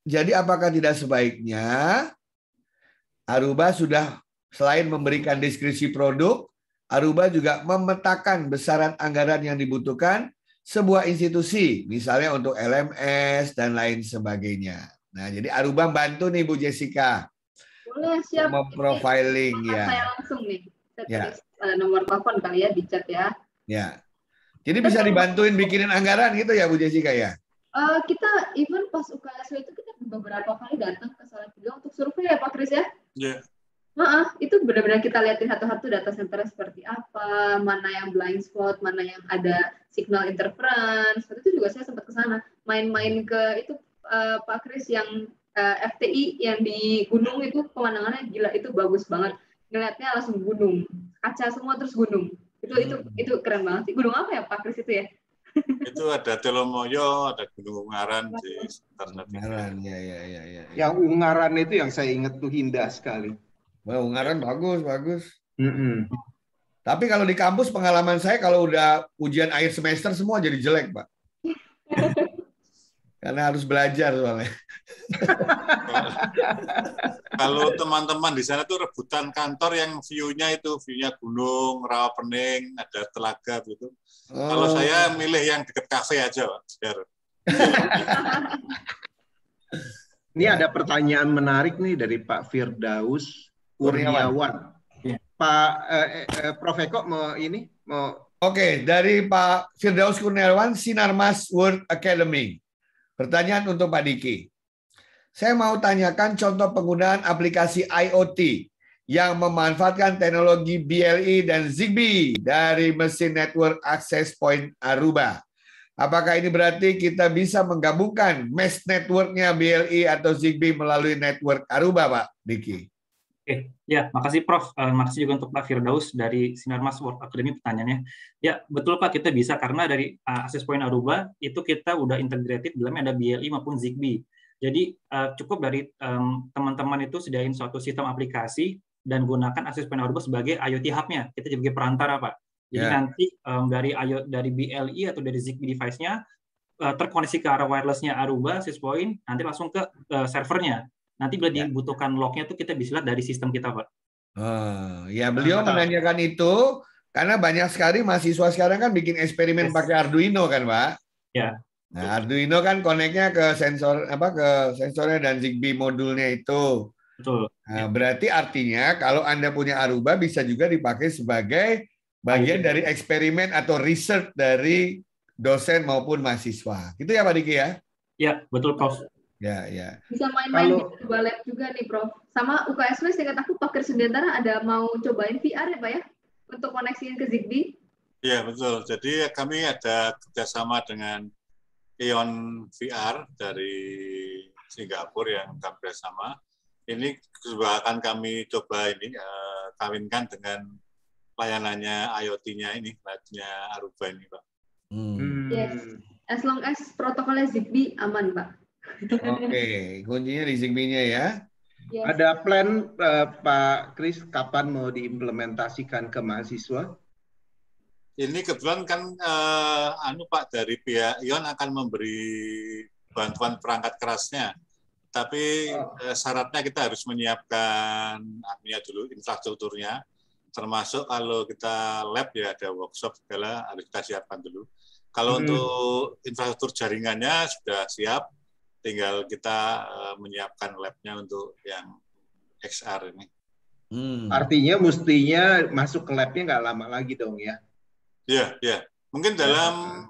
jadi apakah tidak sebaiknya Aruba sudah selain memberikan deskripsi produk, Aruba juga memetakan besaran anggaran yang dibutuhkan sebuah institusi, misalnya untuk LMS dan lain sebagainya. Nah, jadi Aruba bantu nih Bu Jessica. Boleh, siap. Memprofiling ya. Saya langsung nih. Saya Ya. tulis nomor telepon kali ya di chat ya. Ya. Jadi bisa dibantuin bikinin anggaran gitu ya Bu Jessica ya? Kita even pas UKSW itu kita beberapa kali datang ke Salatiga untuk survei ya Pak Kris ya. Iya. Itu benar-benar kita lihatin satu-satu data center seperti apa, mana yang blind spot, mana yang ada signal interference. Waktu itu juga saya sempat ke sana, main-main ke itu Pak Kris yang FTI yang di gunung itu pemandangannya gila, itu bagus banget. Ngelihatnya langsung gunung, kaca semua terus gunung. Itu keren banget sih. Gunung apa ya Pak Kris itu ya? Itu ada Telomoyo, ada Gunung Ungaran di sekitar Ungaran, ya. Yang Ungaran itu yang saya ingat tuh indah sekali. Wah, Ungaran bagus. Tapi kalau di kampus pengalaman saya kalau udah ujian akhir semester semua jadi jelek, Pak. Karena harus belajar soalnya. Kalau teman-teman di sana tuh rebutan kantor yang view-nya gunung, rawa pening, ada telaga gitu. Kalau saya milih yang deket kafe aja, Pak. Biar. Ini ada pertanyaan menarik nih dari Pak Firdaus Kurniawan. Pak Prof Eko mau. Oke, dari Pak Firdaus Kurniawan, Sinarmas World Academy. Pertanyaan untuk Pak Diki. Saya mau tanyakan contoh penggunaan aplikasi IoT yang memanfaatkan teknologi BLE dan ZigBee dari mesin network access point Aruba. Apakah ini berarti kita bisa menggabungkan mesh network-nya BLE atau ZigBee melalui network Aruba, Pak Diki? Oke, ya, makasih Prof. Makasih juga untuk Pak Firdaus dari Sinarmas World Academy pertanyaannya. Ya, betul Pak, kita bisa karena dari access point Aruba itu kita udah integrated dalamnya ada BLE maupun ZigBee. Jadi cukup dari teman-teman itu sediain suatu sistem aplikasi dan gunakan access point Aruba sebagai IoT hub-nya. Kita sebagai perantara, Pak. Jadi nanti dari BLE atau dari ZigBee device-nya terkoneksi ke arah wireless-nya Aruba, access point, nanti langsung ke servernya. Nanti bila dibutuhkan log-nya tuh kita bisa lihat dari sistem kita, Pak. Ya, beliau menanyakan itu karena banyak sekali mahasiswa sekarang kan bikin eksperimen pakai Arduino kan, Pak? Ya. Nah, Arduino kan koneknya ke sensornya dan ZigBee modulnya itu. Betul. Nah, berarti artinya kalau Anda punya Aruba bisa juga dipakai sebagai bagian dari eksperimen atau research dari dosen maupun mahasiswa. Gitu ya Pak Diki ya? Ya, betul Prof. Ya. Bisa main-main di Lab juga nih Prof. Sama UKSW seingat aku Pak Kirsendentara ada mau cobain VR ya Pak ya? Untuk koneksiin ke ZigBee. Iya, betul. Jadi kami ada kerjasama dengan Ion VR dari Singapura yang kami bersama. Ini juga akan kami coba kawinkan dengan layanannya IoT-nya ini, layanannya Aruba ini, Pak. Yes. As long as protokolnya ZigBee aman, Pak. Oke, kuncinya di ZigBee-nya ya. Yes. Ada plan Pak Kris kapan mau diimplementasikan ke mahasiswa? Ini kebetulan kan Pak dari pihak Ion akan memberi bantuan perangkat kerasnya, tapi syaratnya kita harus menyiapkan dulu infrastrukturnya, termasuk kalau kita lab ya ada workshop segala harus kita siapkan dulu. Kalau untuk infrastruktur jaringannya sudah siap, tinggal kita menyiapkan labnya untuk yang XR ini. Artinya mestinya masuk ke labnya nggak lama lagi dong ya? Iya, iya. Mungkin dalam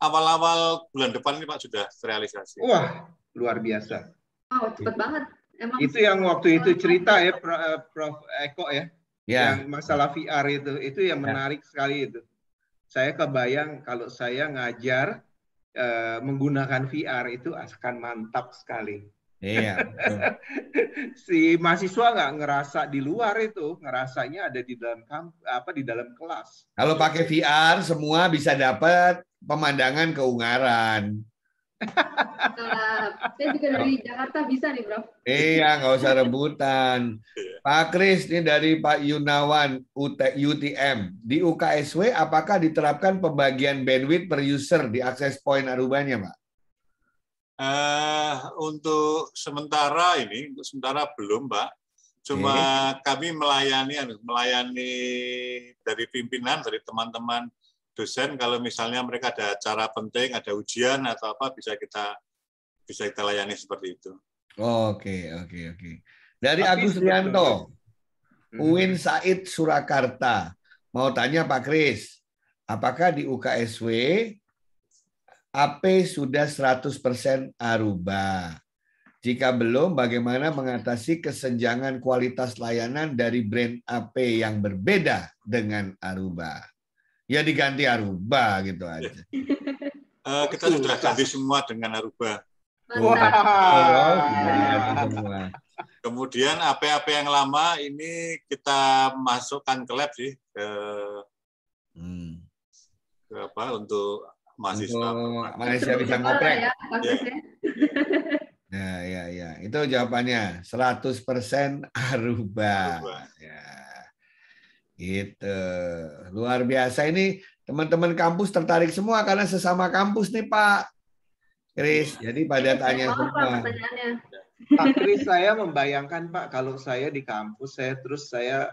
awal-awal bulan depan ini Pak sudah terrealisasi. Wah, luar biasa. Oh, cepet banget. Emang Itu yang waktu itu cerita ya, Prof. Eko ya, Ya. yang masalah VR itu yang menarik sekali itu. Saya kebayang kalau saya ngajar menggunakan VR itu akan mantap sekali. Iya. Betul. Si mahasiswa nggak ngerasa di luar itu, ngerasanya ada di dalam di dalam kelas. Kalau pakai VR semua bisa dapat pemandangan keungaran. saya juga dari Jakarta bisa nih, Bro. Iya, nggak usah rebutan. Pak Kris, ini dari Pak Yunawan, UTM. Di UKSW, apakah diterapkan pembagian bandwidth per user di access point Arubanya, Pak? Untuk sementara belum, Pak. Cuma kami melayani dari pimpinan, dari teman-teman dosen, kalau misalnya mereka ada acara penting, ada ujian atau apa, bisa kita layani seperti itu. Oke. Dari Agus Rianto, UIN Said Surakarta, mau tanya Pak Kris, apakah di UKSW AP sudah 100% Aruba? Jika belum, bagaimana mengatasi kesenjangan kualitas layanan dari brand AP yang berbeda dengan Aruba? Ya diganti Aruba gitu aja. Kita sudah ganti semua dengan Aruba. Kemudian AP-AP yang lama ini kita masukkan ke lab sih, untuk mahasiswa. Mahasiswa bisa ngoprek. Ya. Itu jawabannya 100% Aruba. Ya. Gitu. Luar biasa ini teman-teman kampus tertarik semua karena sesama kampus nih Pak Kris. Jadi pada tanya semua. Pak Kris, saya membayangkan Pak, kalau saya di kampus saya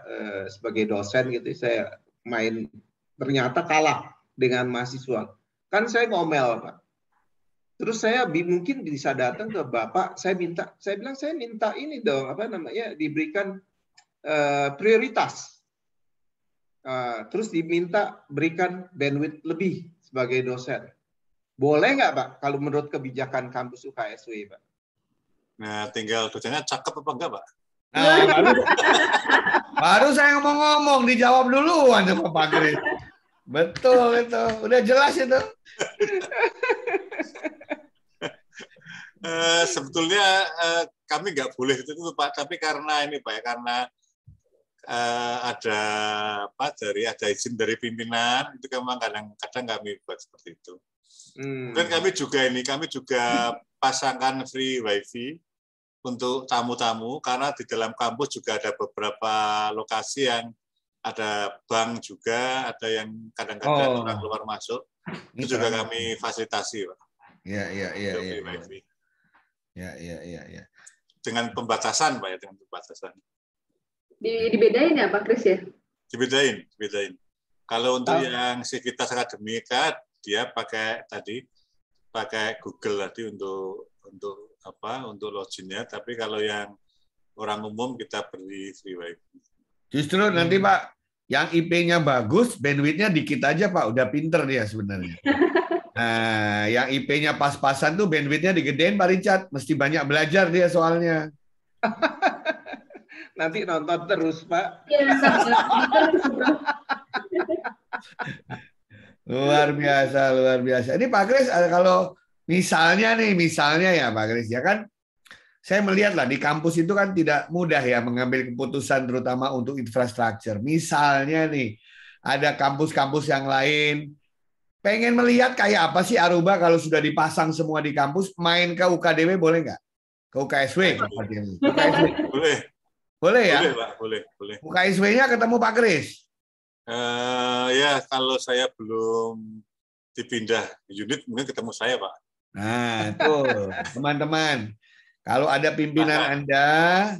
sebagai dosen gitu, saya main ternyata kalah dengan mahasiswa. Kan saya ngomel Pak. Terus saya mungkin bisa datang ke Bapak, saya bilang saya minta ini dong, diberikan prioritas. Terus diminta berikan bandwidth lebih sebagai dosen. Boleh nggak Pak, kalau menurut kebijakan kampus UKSW Pak? Nah, tinggal dosennya cakep apa enggak Pak? Nah, baru saya ngomong-ngomong, dijawab duluan sama Pak Kris. Betul itu, udah jelas itu. Sebetulnya kami nggak boleh itu Pak, tapi karena ini Pak, karena ada izin dari pimpinan, itu memang kadang-kadang kami buat seperti itu. Dan kami juga pasangkan free wifi untuk tamu-tamu, karena di dalam kampus juga ada beberapa lokasi yang ada bank juga, ada yang kadang-kadang orang keluar masuk, itu juga kami fasilitasi Pak. Iya. Dengan pembatasan Pak ya, dengan pembatasan. Dibedain ya Pak Kris ya? Dibedain. Kalau untuk yang sivitas akademika dia pakai Google tadi untuk loginnya, tapi kalau yang orang umum kita beri free wifi. Justru nanti Pak, yang IP-nya bagus, bandwidth-nya dikit aja Pak, udah pinter dia sebenarnya. Nah, yang IP-nya pas-pasan tuh bandwidth-nya digedein Pak Richard, mesti banyak belajar dia soalnya. Nanti nonton terus, Pak. Luar biasa. Ini Pak Kris, kalau misalnya ya Pak Kris, ya kan, saya melihat lah di kampus itu kan tidak mudah ya mengambil keputusan terutama untuk infrastruktur. Misalnya nih, ada kampus-kampus yang lain, pengen melihat kayak apa sih Aruba kalau sudah dipasang semua di kampus, main ke UKDW boleh nggak? Ke UKSW? Boleh ya? Boleh, Pak. Boleh. UKSW-nya ketemu Pak Kris? Ya, kalau saya belum dipindah unit, mungkin ketemu saya, Pak. Nah, tuh, teman-teman. Kalau ada pimpinan Anda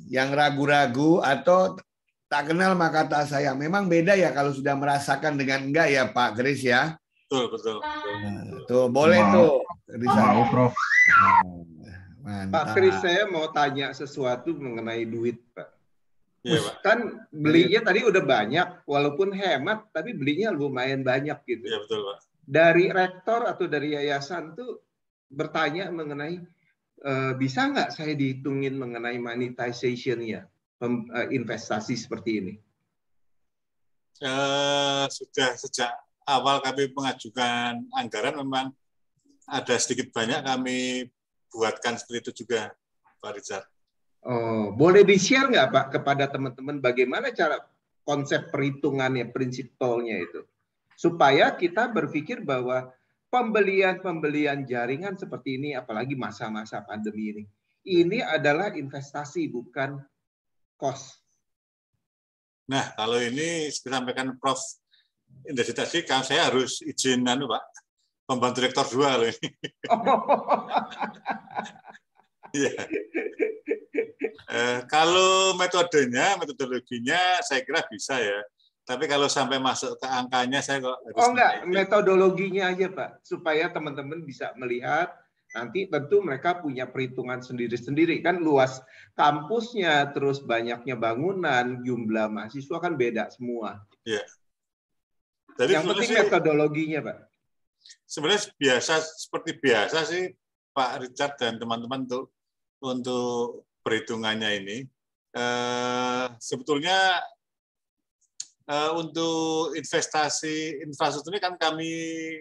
yang ragu-ragu atau tak kenal maka tak sayang. Memang beda ya kalau sudah merasakan dengan enggak ya Pak Kris ya. Betul. Nah, tuh boleh tuh. Mau, Prof. Mantap. Pak Kris, saya mau tanya sesuatu mengenai duit, Pak. Iya, Pak. Kan belinya tadi udah banyak, walaupun hemat, tapi belinya lumayan banyak gitu. Iya, betul, Pak. Dari rektor atau dari yayasan tuh bertanya mengenai bisa nggak saya dihitungin mengenai monetization-nya, investasi seperti ini? Sudah sejak awal kami mengajukan anggaran memang ada sedikit banyak kami buatkan seperti itu juga, Pak Richard. Oh, boleh di-share nggak Pak kepada teman-teman bagaimana cara konsep perhitungannya, prinsip tolnya itu? Supaya kita berpikir bahwa pembelian jaringan seperti ini, apalagi masa-masa pandemi ini adalah investasi bukan cost. Nah, kalau ini disampaikan Prof. Indra tadi, saya harus izin Pak, pembantu rektor 2 loh ini. Iya. Kalau metodologinya saya kira bisa ya. Tapi kalau sampai masuk ke angkanya saya kok harus... Oh enggak, metodologinya aja Pak. Supaya teman-teman bisa melihat, nanti tentu mereka punya perhitungan sendiri-sendiri. Kan luas kampusnya, terus banyaknya bangunan, jumlah mahasiswa kan beda semua. Iya. Jadi yang penting metodologinya Pak. Sebenarnya seperti biasa sih Pak Richard dan teman-teman untuk perhitungannya ini. Sebetulnya untuk investasi infrastruktur ini kan kami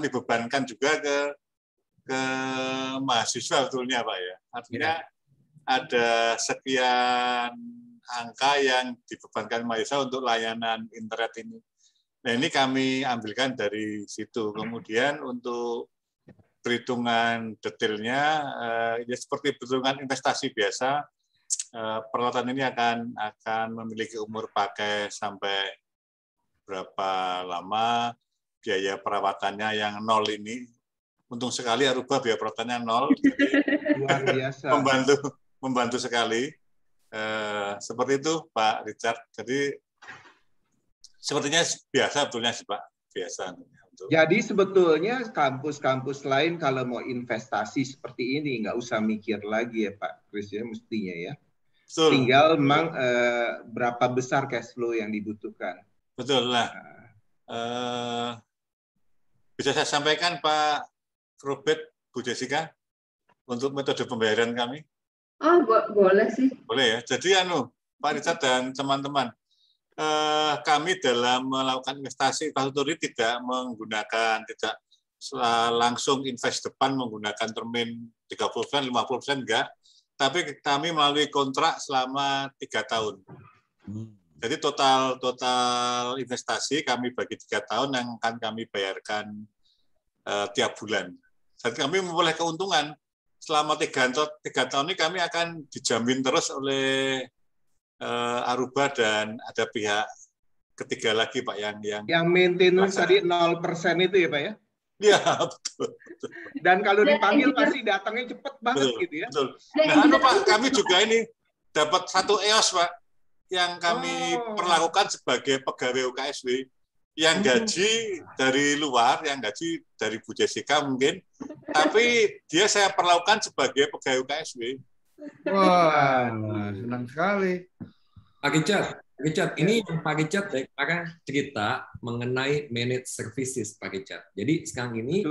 bebankan juga ke mahasiswa sebetulnya Pak ya. Artinya ada sekian angka yang dibebankan mahasiswa untuk layanan internet ini. Nah ini kami ambilkan dari situ. Kemudian untuk perhitungan detailnya ya seperti perhitungan investasi biasa. Peralatan ini akan memiliki umur pakai sampai berapa lama, biaya perawatannya yang 0 ini. Untung sekali Aruba biaya perawatannya 0, jadi luar biasa. membantu sekali. Seperti itu Pak Richard. Jadi sepertinya biasa betulnya sih Pak, biasa. Jadi sebetulnya kampus-kampus lain kalau mau investasi seperti ini nggak usah mikir lagi ya Pak Kris ya, mestinya ya. Betul. Tinggal memang berapa besar cash flow yang dibutuhkan. Betul lah. Bisa saya sampaikan Pak Robert, Bu Jessica, untuk metode pembayaran kami? Oh, boleh sih. Boleh ya. Jadi Pak Richard dan teman-teman, kami dalam melakukan investasi infrastruktur ini tidak langsung invest depan menggunakan termin 30%, 50% enggak. Tapi kami melalui kontrak selama 3 tahun. Jadi total investasi kami bagi 3 tahun yang akan kami bayarkan tiap bulan. Dan kami memperoleh keuntungan selama 3 tahun ini kami akan dijamin terus oleh Aruba dan ada pihak ketiga lagi Pak yang maintenance tadi 0% itu ya Pak ya? Iya, betul. Dan kalau dipanggil pasti datangnya cepet banget gitu ya. Betul. Nah, Pak, kami juga ini dapat 1 EOS Pak yang kami perlakukan sebagai pegawai UKSW yang gaji dari luar, yang gaji dari Bu Jessica mungkin, tapi dia saya perlakukan sebagai pegawai UKSW. Wah, senang sekali. Pak Richard, ini Pak Richard akan cerita mengenai managed services Pak Richard. Jadi sekarang ini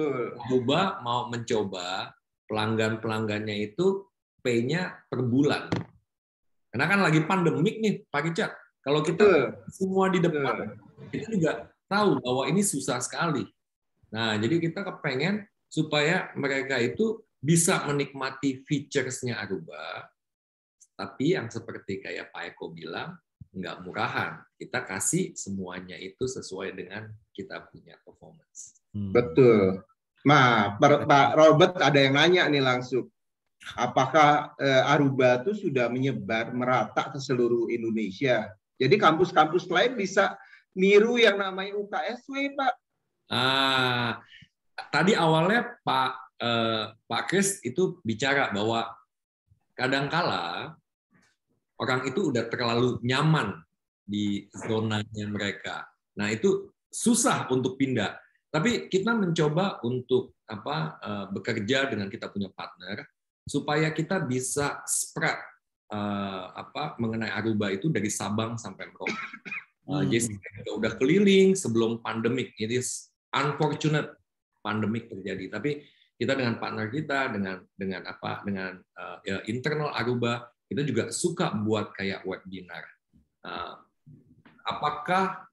Aruba mau mencoba pelanggannya itu pay-nya per bulan. Karena kan lagi pandemik nih Pak Richard. Kalau kita semua di depan, kita juga tahu bahwa ini susah sekali. Nah, jadi kita kepengen supaya mereka itu bisa menikmati features-nya Aruba, tapi yang seperti kayak Pak Eko bilang, nggak murahan. Kita kasih semuanya itu sesuai dengan kita punya performance. Betul. Nah, Pak Robert ada yang nanya nih langsung. Apakah Aruba itu sudah menyebar merata ke seluruh Indonesia? Jadi kampus-kampus lain bisa niru yang namanya UKSW, Pak? Tadi awalnya Pak Kris itu bicara bahwa kadangkala orang itu udah terlalu nyaman di zonanya mereka. Nah, itu susah untuk pindah. Tapi kita mencoba untuk bekerja dengan kita punya partner supaya kita bisa spread mengenai Aruba itu dari Sabang sampai Merauke. Jadi kita udah keliling sebelum pandemik. It is unfortunate pandemik terjadi. Tapi kita dengan partner kita, dengan internal Aruba, kita juga suka buat kayak webinar. Apakah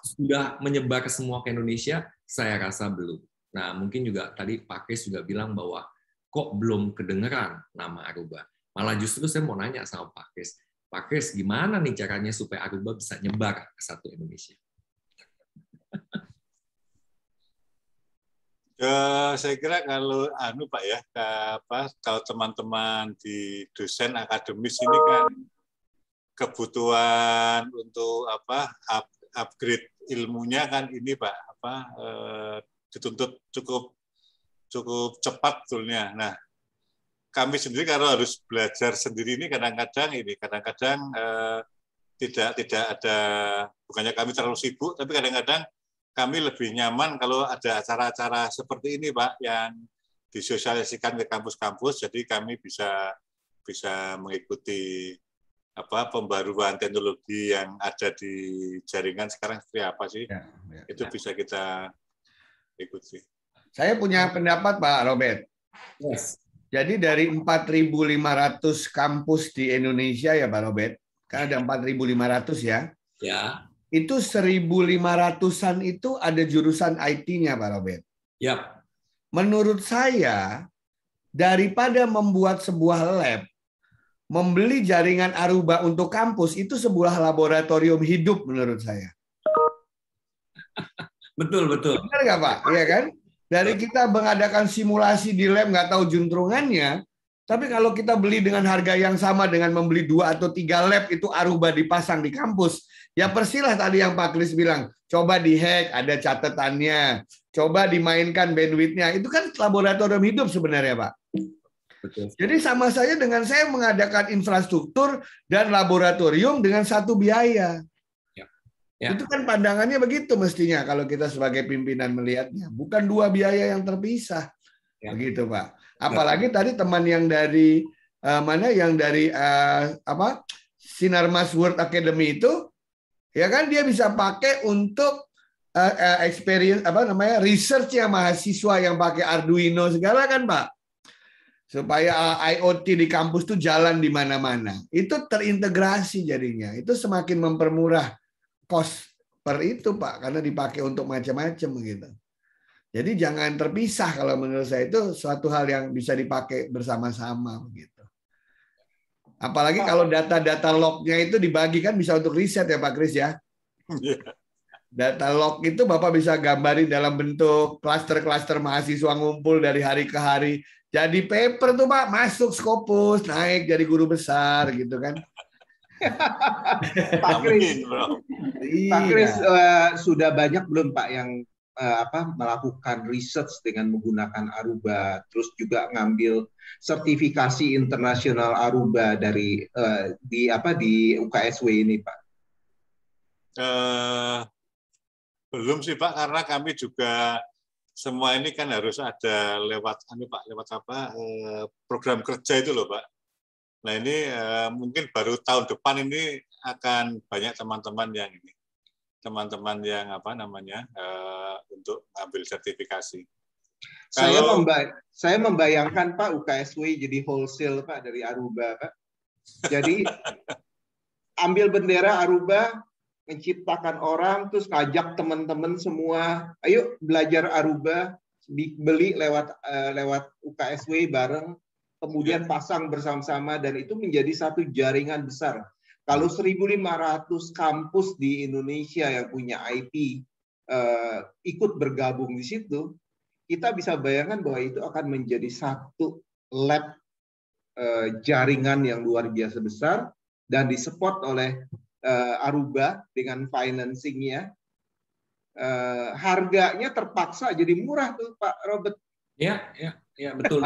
sudah menyebar semua ke Indonesia? Saya rasa belum. Nah, mungkin juga tadi Pak Kris juga bilang bahwa kok belum kedengeran nama Aruba. Malah justru saya mau nanya sama Pak Kris, gimana nih caranya supaya Aruba bisa nyebar ke satu Indonesia? Saya kira kalau Pak ya, kalau teman-teman di dosen akademis ini kan kebutuhan untuk upgrade ilmunya kan ini Pak dituntut cukup cepat betulnya. Nah, kami sendiri kalau harus belajar sendiri ini kadang-kadang tidak ada, bukannya kami terlalu sibuk, tapi kadang-kadang kami lebih nyaman kalau ada acara-acara seperti ini Pak yang disosialisasikan ke kampus-kampus, jadi kami bisa mengikuti pembaruan teknologi yang ada di jaringan sekarang seperti apa sih? Itu bisa kita ikuti. Saya punya pendapat Pak Robert. Yes. Jadi dari 4.500 kampus di Indonesia ya Pak Robert, kan ada 4.500 ya. Ya. Itu 1.500-an itu ada jurusan IT-nya Pak Robert. Ya. Menurut saya daripada membuat sebuah lab, membeli jaringan Aruba untuk kampus itu sebuah laboratorium hidup menurut saya. Betul. Benar nggak Pak? Iya kan? Dari kita mengadakan simulasi di lab nggak tahu juntrungannya, tapi kalau kita beli dengan harga yang sama dengan membeli 2 atau 3 lab itu Aruba dipasang di kampus, ya persilah tadi yang Pak Kris bilang, coba dihack, ada catatannya, coba dimainkan bandwidth-nya, itu kan laboratorium hidup sebenarnya Pak. Betul. Jadi sama saja dengan saya mengadakan infrastruktur dan laboratorium dengan satu biaya. Ya. Itu kan pandangannya begitu mestinya kalau kita sebagai pimpinan melihatnya. Bukan 2 biaya yang terpisah. Ya. Begitu Pak. Apalagi tadi teman yang dari Sinarmas World Academy itu, ya kan dia bisa pakai untuk experience research-nya mahasiswa yang pakai Arduino segala kan Pak. Supaya IoT di kampus itu jalan di mana-mana. Itu terintegrasi jadinya. Itu semakin mempermurah cost per itu Pak, karena dipakai untuk macam-macam gitu. Jadi jangan terpisah kalau menurut saya, itu suatu hal yang bisa dipakai bersama-sama begitu. Apalagi kalau data-data lognya itu dibagikan bisa untuk riset ya Pak Kris ya. Data log itu Bapak bisa gambarin dalam bentuk klaster-klaster mahasiswa ngumpul dari hari ke hari. Jadi paper tuh Pak, masuk Scopus, naik jadi guru besar gitu kan. Pak Kris sudah banyak belum Pak yang melakukan research dengan menggunakan Aruba, terus juga ngambil sertifikasi internasional Aruba dari di UKSW ini Pak? Belum sih Pak, karena kami juga semua ini kan harus ada lewat program kerja itu loh Pak. Nah ini mungkin baru tahun depan ini akan banyak teman-teman yang untuk ambil sertifikasi. Saya membayangkan Pak UKSW jadi wholesale Pak dari Aruba Pak. Jadi ambil bendera Aruba, menciptakan orang, terus ngajak teman-teman semua, ayo belajar Aruba, dibeli lewat UKSW bareng, kemudian pasang bersama-sama, dan itu menjadi satu jaringan besar. Kalau 1.500 kampus di Indonesia yang punya IT ikut bergabung di situ, kita bisa bayangkan bahwa itu akan menjadi satu lab jaringan yang luar biasa besar dan disupport oleh Aruba dengan financing-nya. Harganya terpaksa jadi murah tuh Pak Robert. Ya betul.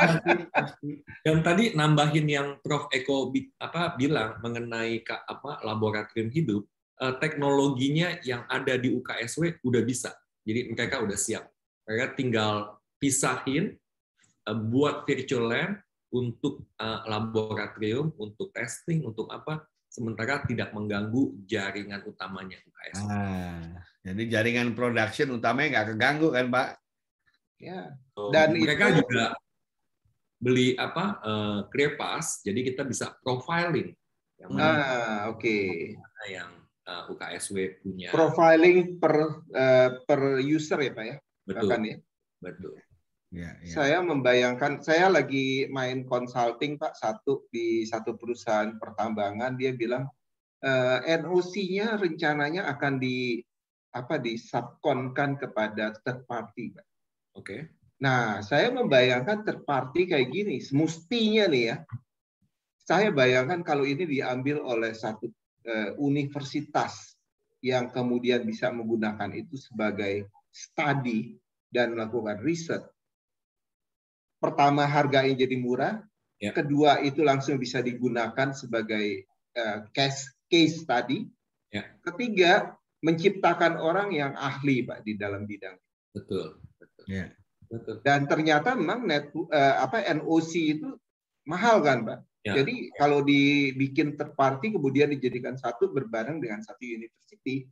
Dan tadi nambahin yang Prof Eko bilang mengenai laboratorium hidup, teknologinya yang ada di UKSW udah bisa. Jadi mereka udah siap. Mereka tinggal pisahin, buat virtual lab untuk laboratorium, untuk testing, untuk apa, sementara tidak mengganggu jaringan utamanya UKSW. Jadi jaringan production utamanya nggak keganggu kan, Pak? Ya. Dan mereka juga beli Crepass, jadi kita bisa profiling. Yang yang UKSW punya. Profiling per user ya Pak ya? Betul. Bahkan, ya? Betul. Ya. Saya membayangkan, saya lagi main consulting Pak, di satu perusahaan pertambangan, dia bilang NOC-nya rencananya akan disubkonkan kepada third party Pak. Oke. Nah, saya membayangkan third party kayak gini, semestinya nih ya, saya bayangkan kalau ini diambil oleh satu universitas yang kemudian bisa menggunakan itu sebagai studi dan melakukan riset. Pertama, harganya jadi murah. Ya. Kedua, itu langsung bisa digunakan sebagai case study. Ya. Ketiga, menciptakan orang yang ahli Pak di dalam bidang. Betul. Ya. Betul. Dan ternyata memang NOC itu mahal kan Pak. Ya. Jadi kalau dibikin third party kemudian dijadikan satu berbareng dengan satu university,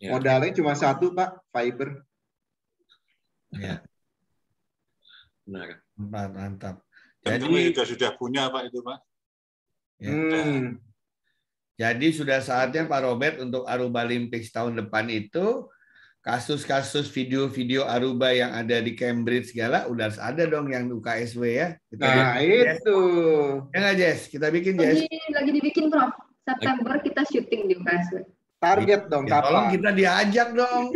ya. Modalnya cuma satu Pak, fiber. Ya. Benar. Mantap. Jadi sudah punya Pak itu Pak. Ya. Jadi sudah saatnya Pak Robert untuk Aruba Olympics tahun depan itu kasus-kasus video-video Aruba yang ada di Cambridge segala udah ada dong yang UKSW ya. Nah itu. Ya nggak Jess? Kita bikin Jess. Lagi dibikin Prof. September kita syuting di UKSW. Target dong ya, kapan? Tolong kita diajak dong.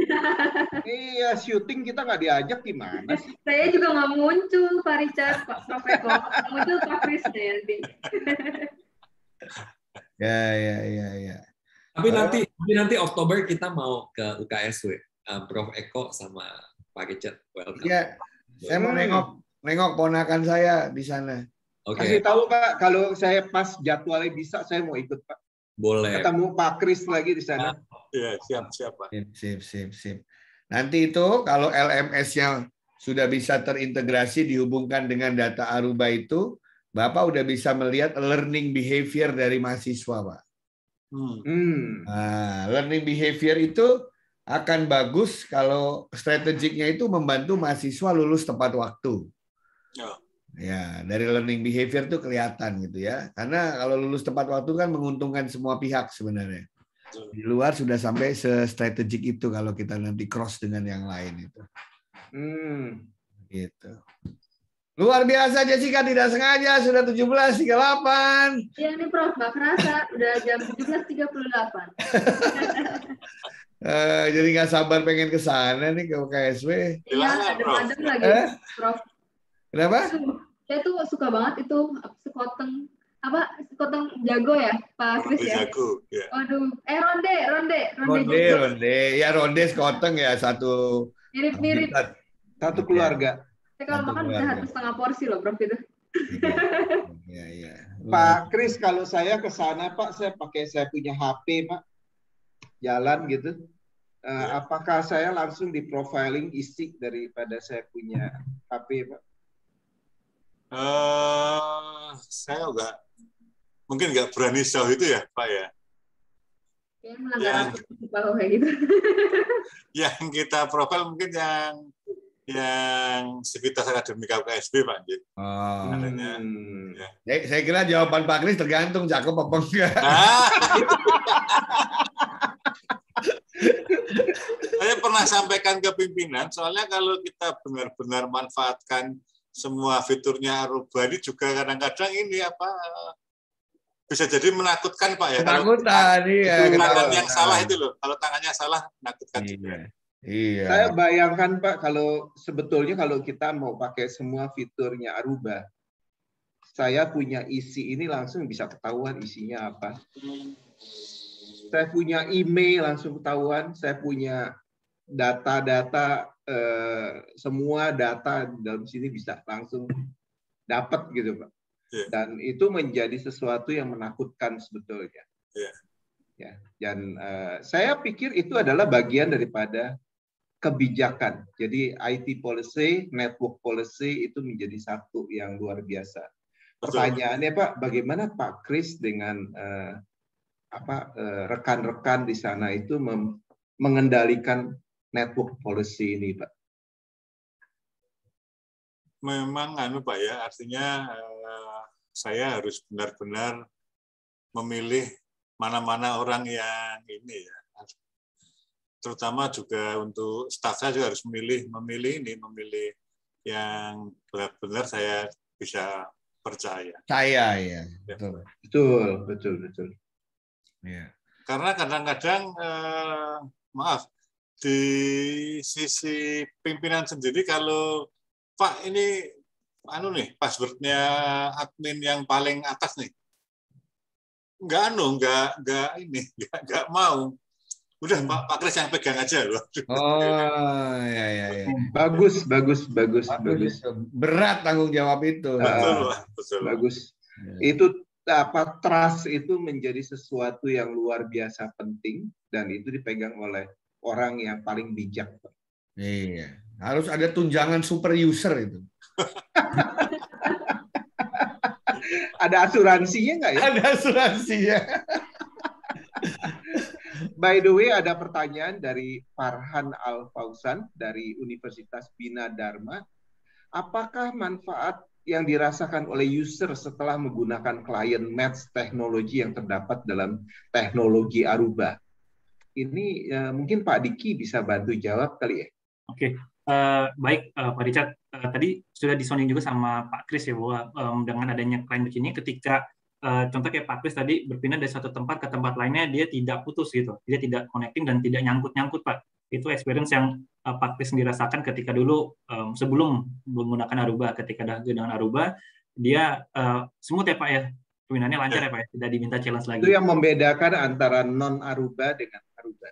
Iya, syuting kita nggak diajak gimana sih? Saya juga nggak muncul, Pak Richard, Pak Prof Eko. Muncul Pak Chris nanti. Ya. Tapi nanti Oktober kita mau ke UKSW, Prof Eko sama Pak Richard. Welcome. Iya, saya mau nengok ponakan saya di sana. Oke. Kasih tahu Pak, kalau saya pas jadwalnya bisa, saya mau ikut Pak. Boleh. Ketemu Pak Kris lagi di sana. Iya, siap Pak. Sip. Nanti itu kalau LMS-nya sudah bisa terintegrasi dihubungkan dengan data Aruba itu, Bapak udah bisa melihat learning behavior dari mahasiswa, Pak. Nah, learning behavior itu akan bagus kalau strategiknya itu membantu mahasiswa lulus tepat waktu. Ya, dari learning behavior itu kelihatan gitu ya. Karena kalau lulus tepat waktu kan menguntungkan semua pihak sebenarnya. Di luar sudah sampai se-strategik itu kalau kita nanti cross dengan yang lain itu. Gitu. Luar biasa Jessica, tidak sengaja sudah 17.38. Iya nih Prof, nggak kerasa udah jam 17.38. Jadi nggak sabar pengen ke sana nih ke UKSW. Iya, adem-adem lagi Prof. Kenapa? Saya tuh suka banget itu sekoteng jago ya Pak Kris ya. Jago, ya. Aduh, Ronde. Ya ronde sekoteng ya satu. Mirip-mirip. Satu keluarga. Saya kalau makan bisa 1,5 porsi loh Prof itu. Iya. Pak Kris, kalau saya ke sana Pak, saya punya HP Pak, jalan gitu. Apakah saya langsung di profiling isi daripada saya punya HP Pak? Saya mungkin nggak berani sejauh itu ya Pak ya. Gitu. Yang kita profil mungkin yang Sivitas Akademika UKSW Pak. Saya kira jawaban Pak Kris tergantung cakep apa enggak. Saya pernah sampaikan ke pimpinan, soalnya kalau kita benar-benar manfaatkan semua fiturnya Aruba ini juga kadang-kadang ini bisa jadi menakutkan Pak ya. Menakutkan, iya. Tangan yang salah itu loh. Kalau tangannya salah menakutkan juga. Iya. Saya bayangkan Pak, kalau sebetulnya kalau kita mau pakai semua fiturnya Aruba, saya punya isi ini langsung bisa ketahuan isinya apa. Saya punya email langsung ketahuan, saya punya data-data, semua data dalam sini bisa langsung dapat gitu Pak. Dan itu menjadi sesuatu yang menakutkan sebetulnya. Ya. Dan saya pikir itu adalah bagian daripada kebijakan. Jadi IT policy, network policy itu menjadi satu yang luar biasa. Pertanyaannya Pak, bagaimana Pak Kris dengan rekan-rekan di sana itu mengendalikan network policy ini, Pak? Memang Pak ya, artinya saya harus benar-benar memilih mana-mana orang yang ini ya. Terutama juga untuk staf saya juga harus memilih yang benar-benar saya bisa percaya. Saya ya, betul. Ya. Karena kadang-kadang maaf di sisi pimpinan sendiri, kalau Pak ini passwordnya admin yang paling atas nih, nggak mau. Udah Pak Kris yang pegang aja loh. Oh ya. Bagus. Berat tanggung jawab itu. Betul. Bagus. Itu trust itu menjadi sesuatu yang luar biasa penting dan itu dipegang oleh orang yang paling bijak. Iya. Harus ada tunjangan super user itu. Ada asuransinya nggak ya? Ada asuransinya. By the way, ada pertanyaan dari Farhan Al-Fausan dari Universitas Bina Dharma. Apakah manfaat yang dirasakan oleh user setelah menggunakan client match teknologi yang terdapat dalam teknologi Aruba? Ini mungkin Pak Diki bisa bantu jawab kali ya? Oke, baik Pak Richard. Tadi sudah disounding juga sama Pak Kris ya, bahwa dengan adanya client match ini, ketika contoh kayak Pak Kris tadi berpindah dari satu tempat ke tempat lainnya, dia tidak putus gitu, dia tidak connecting dan tidak nyangkut Pak. Itu experience yang Pak Kris dirasakan ketika dulu sebelum menggunakan Aruba. Ketika dah dengan Aruba, dia smooth ya Pak ya, permainannya lancar ya Pak ya, tidak diminta challenge lagi. Itu yang membedakan antara non Aruba dengan Aruba.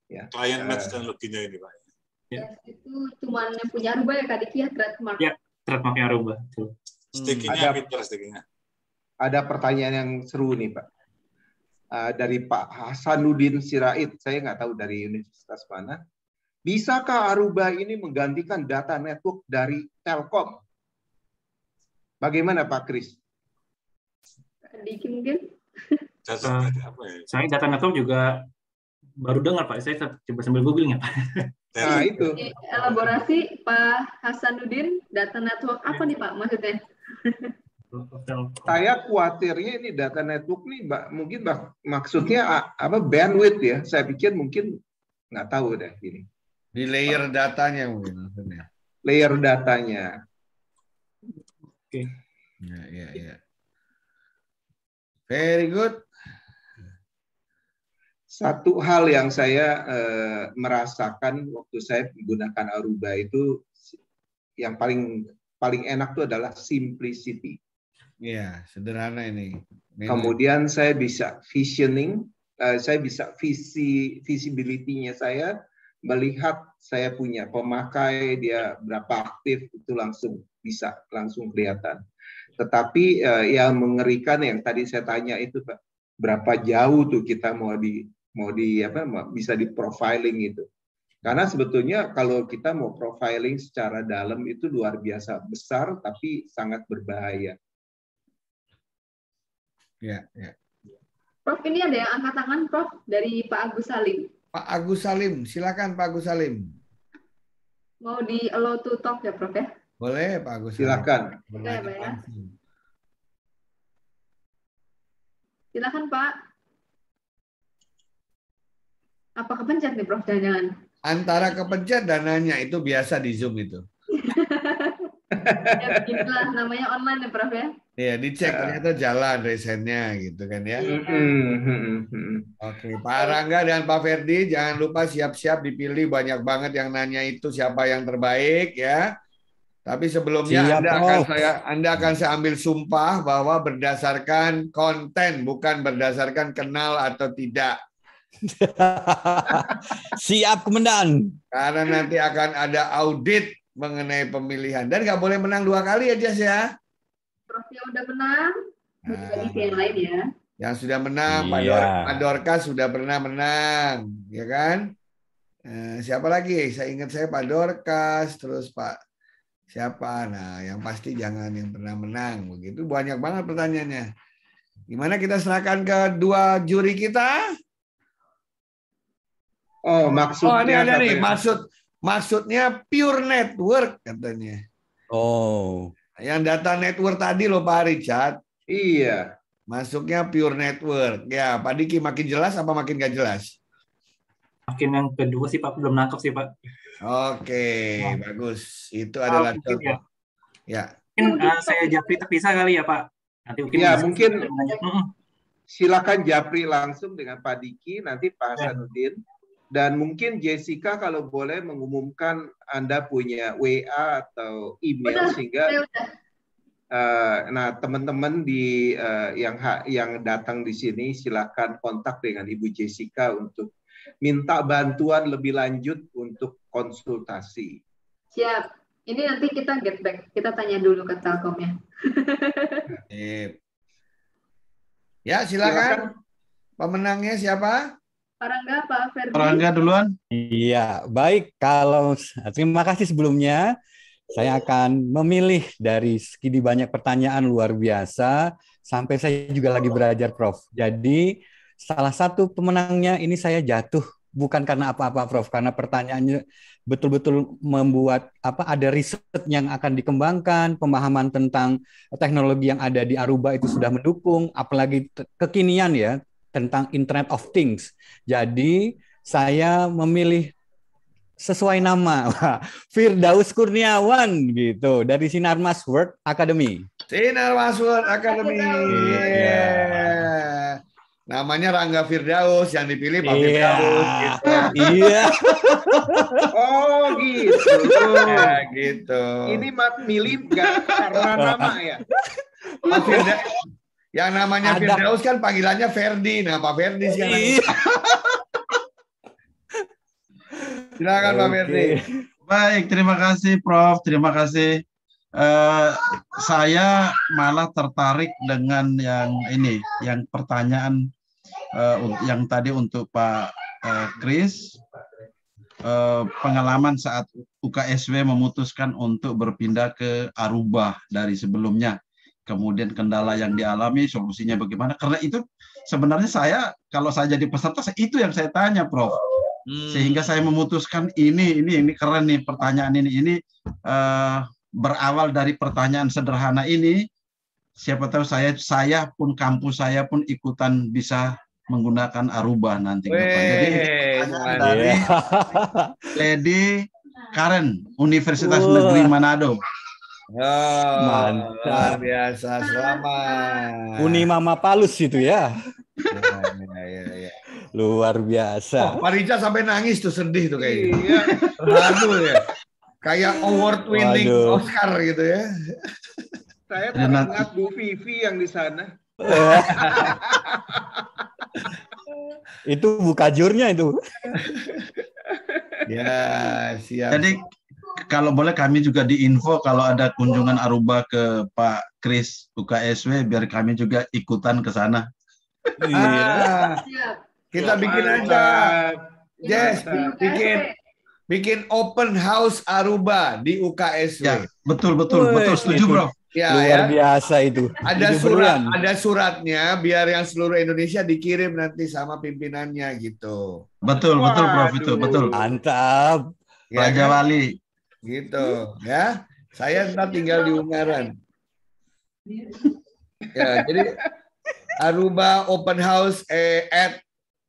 Ya. Client match teknologinya ini Pak. Itu cuma yang punya Aruba ya Kak Diki ya, trademark. Ya, trademarknya Aruba. Stickingnya pinter stickingnya. Ada pertanyaan yang seru nih Pak. Dari Pak Hasanuddin Sirait, saya nggak tahu dari universitas mana. Bisakah Aruba ini menggantikan data network dari Telkom? Bagaimana Pak Kris? Diki mungkin? Saya data network juga baru dengar Pak. Saya coba sambil googling ya Pak. Nah itu. Elaborasi Pak Hasanuddin, data network apa nih Pak maksudnya? Saya khawatirnya ini data network nih, mungkin maksudnya apa bandwidth ya? Saya pikir mungkin nggak tahu deh ini. Di layer datanya mungkin maksudnya. Layer datanya. Oke. Ya. Very good. Satu hal yang saya merasakan waktu saya menggunakan Aruba itu yang paling enak itu adalah simplicity. Iya, sederhana ini. Kemudian saya bisa visioning, saya bisa visibility-nya saya melihat saya punya pemakai, dia berapa aktif, itu langsung kelihatan. Tetapi yang mengerikan yang tadi saya tanya itu Pak, berapa jauh tuh kita bisa di profiling itu. Karena sebetulnya kalau kita mau profiling secara dalam itu luar biasa besar tapi sangat berbahaya. Ya. Prof, ini ada yang angkat tangan Prof dari Pak Agus Salim. Pak Agus Salim, silakan Pak Agus Salim. Mau di allow to talk ya Prof ya? Boleh Pak Agus. Silakan. Silakan Pak. Apa kepencet nih Prof jangan-jangan? Antara kepencet dan nanya itu biasa di Zoom itu. Ya beginilah namanya online ya Prof ya. Iya, dicek ternyata jalan resennya gitu kan ya. Oke, Pak Rangga dan Pak Ferdi jangan lupa siap-siap dipilih, banyak banget yang nanya itu siapa yang terbaik ya. Tapi sebelumnya Anda akan saya ambil sumpah bahwa berdasarkan konten bukan berdasarkan kenal atau tidak. Siap Komandan. Karena nanti akan ada audit mengenai pemilihan dan nggak boleh menang 2 kali ya Jas ya. Prof yang udah menang, juga yang lain ya. Yang sudah menang, Pak Dorkas sudah pernah menang, ya kan? Siapa lagi? Saya ingat saya Pak Dorcas, terus Pak siapa? Nah, yang pasti jangan yang pernah menang. Begitu banyak banget pertanyaannya. Gimana kita serahkan ke dua juri kita? Oh, maksudnya ini ada nih, maksudnya pure network katanya. Oh. Yang data network tadi loh Pak Richard. Iya. Masuknya pure network. Ya, Pak Diki makin jelas apa makin gak jelas? Makin yang kedua sih Pak, belum nangkep sih Pak. Oke, bagus. Itu adalah contoh. Ya. Mungkin saya japri terpisah kali ya Pak. Nanti mungkin ya, mungkin silakan japri langsung dengan Pak Diki, nanti Pak Hasanuddin. Dan mungkin Jessica kalau boleh mengumumkan Anda punya WA atau email sehingga nah teman-teman di yang datang di sini silakan kontak dengan Ibu Jessica untuk minta bantuan lebih lanjut untuk konsultasi. Siap. Ini nanti kita get back. Kita tanya dulu ke Telkomnya. Ya, silakan. Pemenangnya siapa? Pak Rangga, Pak Ferdi. Pak Rangga duluan. Iya, baik. Terima kasih sebelumnya. Saya akan memilih dari segini banyak pertanyaan luar biasa. Sampai saya juga lagi belajar, Prof. Jadi, salah satu pemenangnya ini saya jatuh. Bukan karena apa-apa, Prof. Karena pertanyaannya betul-betul membuat ada riset yang akan dikembangkan, pemahaman tentang teknologi yang ada di Aruba itu sudah mendukung, apalagi kekinian ya, tentang Internet of Things. Jadi saya memilih sesuai nama, Firdaus Kurniawan gitu, dari Sinarmas World Academy. Sinarmas World Academy. Namanya Rangga Firdaus, yang dipilih Pak Firdaus. Gitu. Iya. Oh gitu. Ya, gitu. Ini milih nggak karena nama ya? Pak Firdaus. Yang namanya Firdaus kan panggilannya Ferdi. Nah, Pak Ferdi sekarang. Silakan Pak Ferdi. Baik, terima kasih Prof. Terima kasih. Saya malah tertarik dengan yang ini, yang pertanyaan yang tadi untuk Pak Kris, pengalaman saat UKSW memutuskan untuk berpindah ke Aruba dari sebelumnya. Kemudian kendala yang dialami, solusinya bagaimana? Karena itu sebenarnya kalau saya jadi peserta, itu yang saya tanya, Prof. Sehingga saya memutuskan ini keren nih pertanyaan ini berawal dari pertanyaan sederhana ini. Siapa tahu saya pun kampus saya pun ikutan bisa menggunakan Aruba nanti. Jadi dari Lady Karen, Universitas Negeri Manado. Mantap. Luar biasa, selamat. Uni Mama Palus itu ya. Ya. Luar biasa. Pak Richard sampai nangis tuh, sedih tuh kayaknya. Iya. Aduh ya. Kayak award winning Oscar gitu ya. Saya teringat Bu Vivi yang di sana. Itu buka jurnya itu. Ya, siap. Jadi kalau boleh kami juga diinfo kalau ada kunjungan Aruba ke Pak Kris UKSW, biar kami juga ikutan ke sana. Kita bikin aja. Yes, bikin open house Aruba di UKSW. Ya, betul setuju, Bro. Ya, luar biasa itu. Ada suratnya biar yang seluruh Indonesia dikirim nanti sama pimpinannya gitu. Betul Prof, itu betul. Mantap. Raja Wali. Gitu ya. Saya ntar tinggal di Ungaran. Ya, jadi Aruba open house at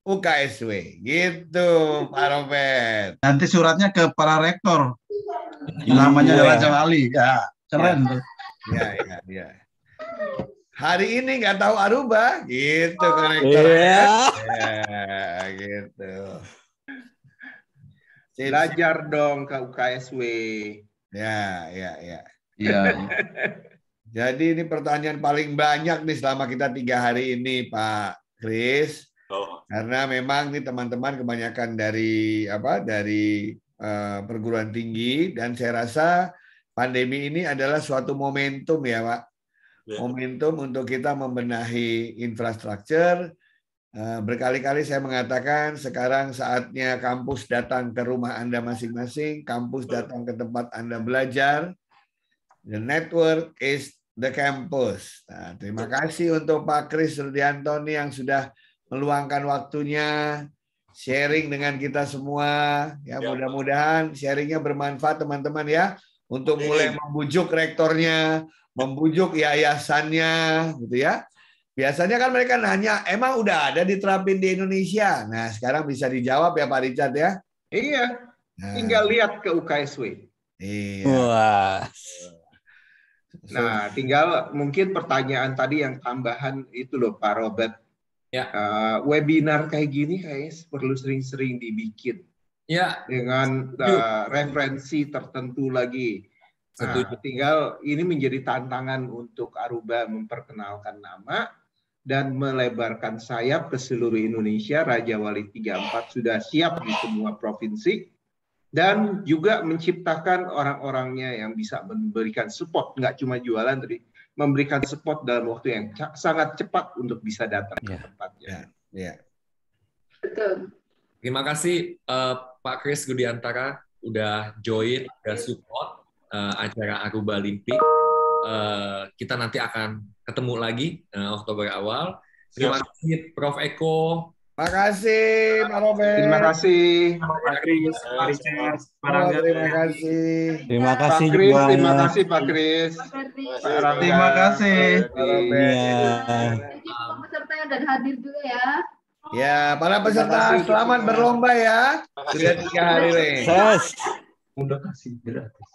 UKSW gitu, Pak Robert. Nanti suratnya ke para rektor. Namanya Raja Wali. Ya, keren tuh. Ya. Hari ini nggak tahu Aruba, gitu ke rektor. Ya, gitu. Belajar dong ke UKSW. Ya. Jadi ini pertanyaan paling banyak nih selama kita 3 hari ini, Pak Kris. Karena memang nih teman-teman kebanyakan dari perguruan tinggi, dan saya rasa pandemi ini adalah suatu momentum ya, Pak. Momentum untuk kita membenahi infrastruktur, Berkali-kali saya mengatakan sekarang saatnya kampus datang ke rumah Anda masing-masing, kampus datang ke tempat Anda belajar. The network is the campus. Nah, terima kasih untuk Pak Kris Rudiantoni yang sudah meluangkan waktunya sharing dengan kita semua. Ya, mudah-mudahan sharingnya bermanfaat teman-teman ya, untuk mulai membujuk rektornya, membujuk yayasannya, gitu ya. Biasanya kan mereka nanya, emang udah ada diterapin di Indonesia? Nah, sekarang bisa dijawab ya Pak Richard ya? Iya, tinggal lihat ke UKSW. Iya. Wah. Nah, tinggal mungkin pertanyaan tadi yang tambahan itu loh Pak Robert. Ya. Webinar kayak gini kayaknya perlu sering-sering dibikin. Ya. Dengan referensi tertentu lagi. Nah, tinggal ini menjadi tantangan untuk Aruba memperkenalkan nama dan melebarkan sayap ke seluruh Indonesia. Raja Wali 34 sudah siap di semua provinsi dan juga menciptakan orang-orangnya yang bisa memberikan support, nggak cuma jualan, tapi memberikan support dalam waktu yang sangat cepat untuk bisa datang ke tempatnya. Betul. Terima kasih Pak Kris Rudiantara udah join, udah support acara Aruba Limpik. Kita nanti akan ketemu lagi Oktober awal. Terima kasih Prof. Eko. Terima kasih Pak Robert. Terima kasih. Pak Kris, Pak Richard, Pak Rangga. Terima kasih. Terima kasih Pak Kris, juga. terima kasih Pak Kris. Pak Rangga. Terima kasih. Pak Robert. Jadi peserta yang dan hadir juga ya. Ya, para peserta selamat berlomba ya. Sudah 3 hari nih. Sukses. Udah kasih gratis.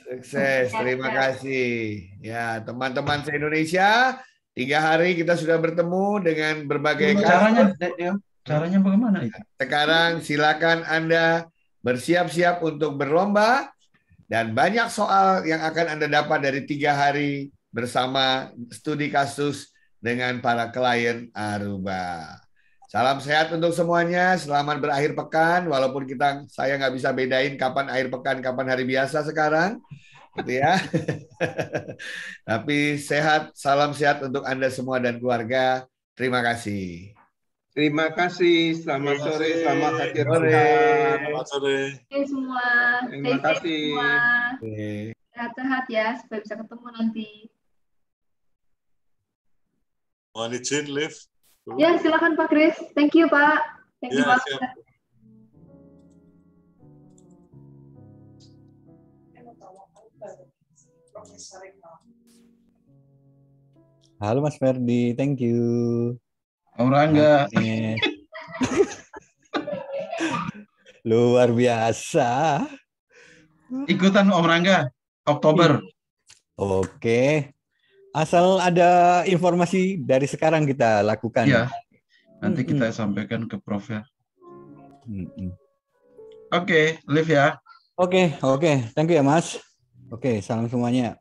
Sukses, terima kasih. Ya, teman-teman se-Indonesia, 3 hari kita sudah bertemu dengan berbagai Caranya bagaimana itu? Sekarang silakan Anda bersiap-siap untuk berlomba dan banyak soal yang akan Anda dapat dari 3 hari bersama studi kasus dengan para klien Aruba. Salam sehat untuk semuanya. Selamat berakhir pekan. Walaupun saya nggak bisa bedain kapan akhir pekan, kapan hari biasa sekarang, gitu ya. Tapi sehat, salam sehat untuk Anda semua dan keluarga. Terima kasih. Terima kasih. Selamat sore. Selamat akhir Sore. pekan. Selamat sore. Oke semua. Terima Stay safe kasih. semua. Oke. Sehat-sehat ya supaya bisa ketemu nanti. Mohon izin, Liv. Ya, silakan Pak Kris. Thank you, Pak. Thank you, Ya, Pak. siap. Halo Mas Ferdi, thank you. Om Rangga. Luar biasa. Ikutan Om Rangga, Oktober. Oke. Asal ada informasi dari sekarang kita lakukan. Iya. Nanti kita sampaikan ke Prof ya. Oke, Liv ya. Oke. Thank you ya Mas. Oke, salam semuanya.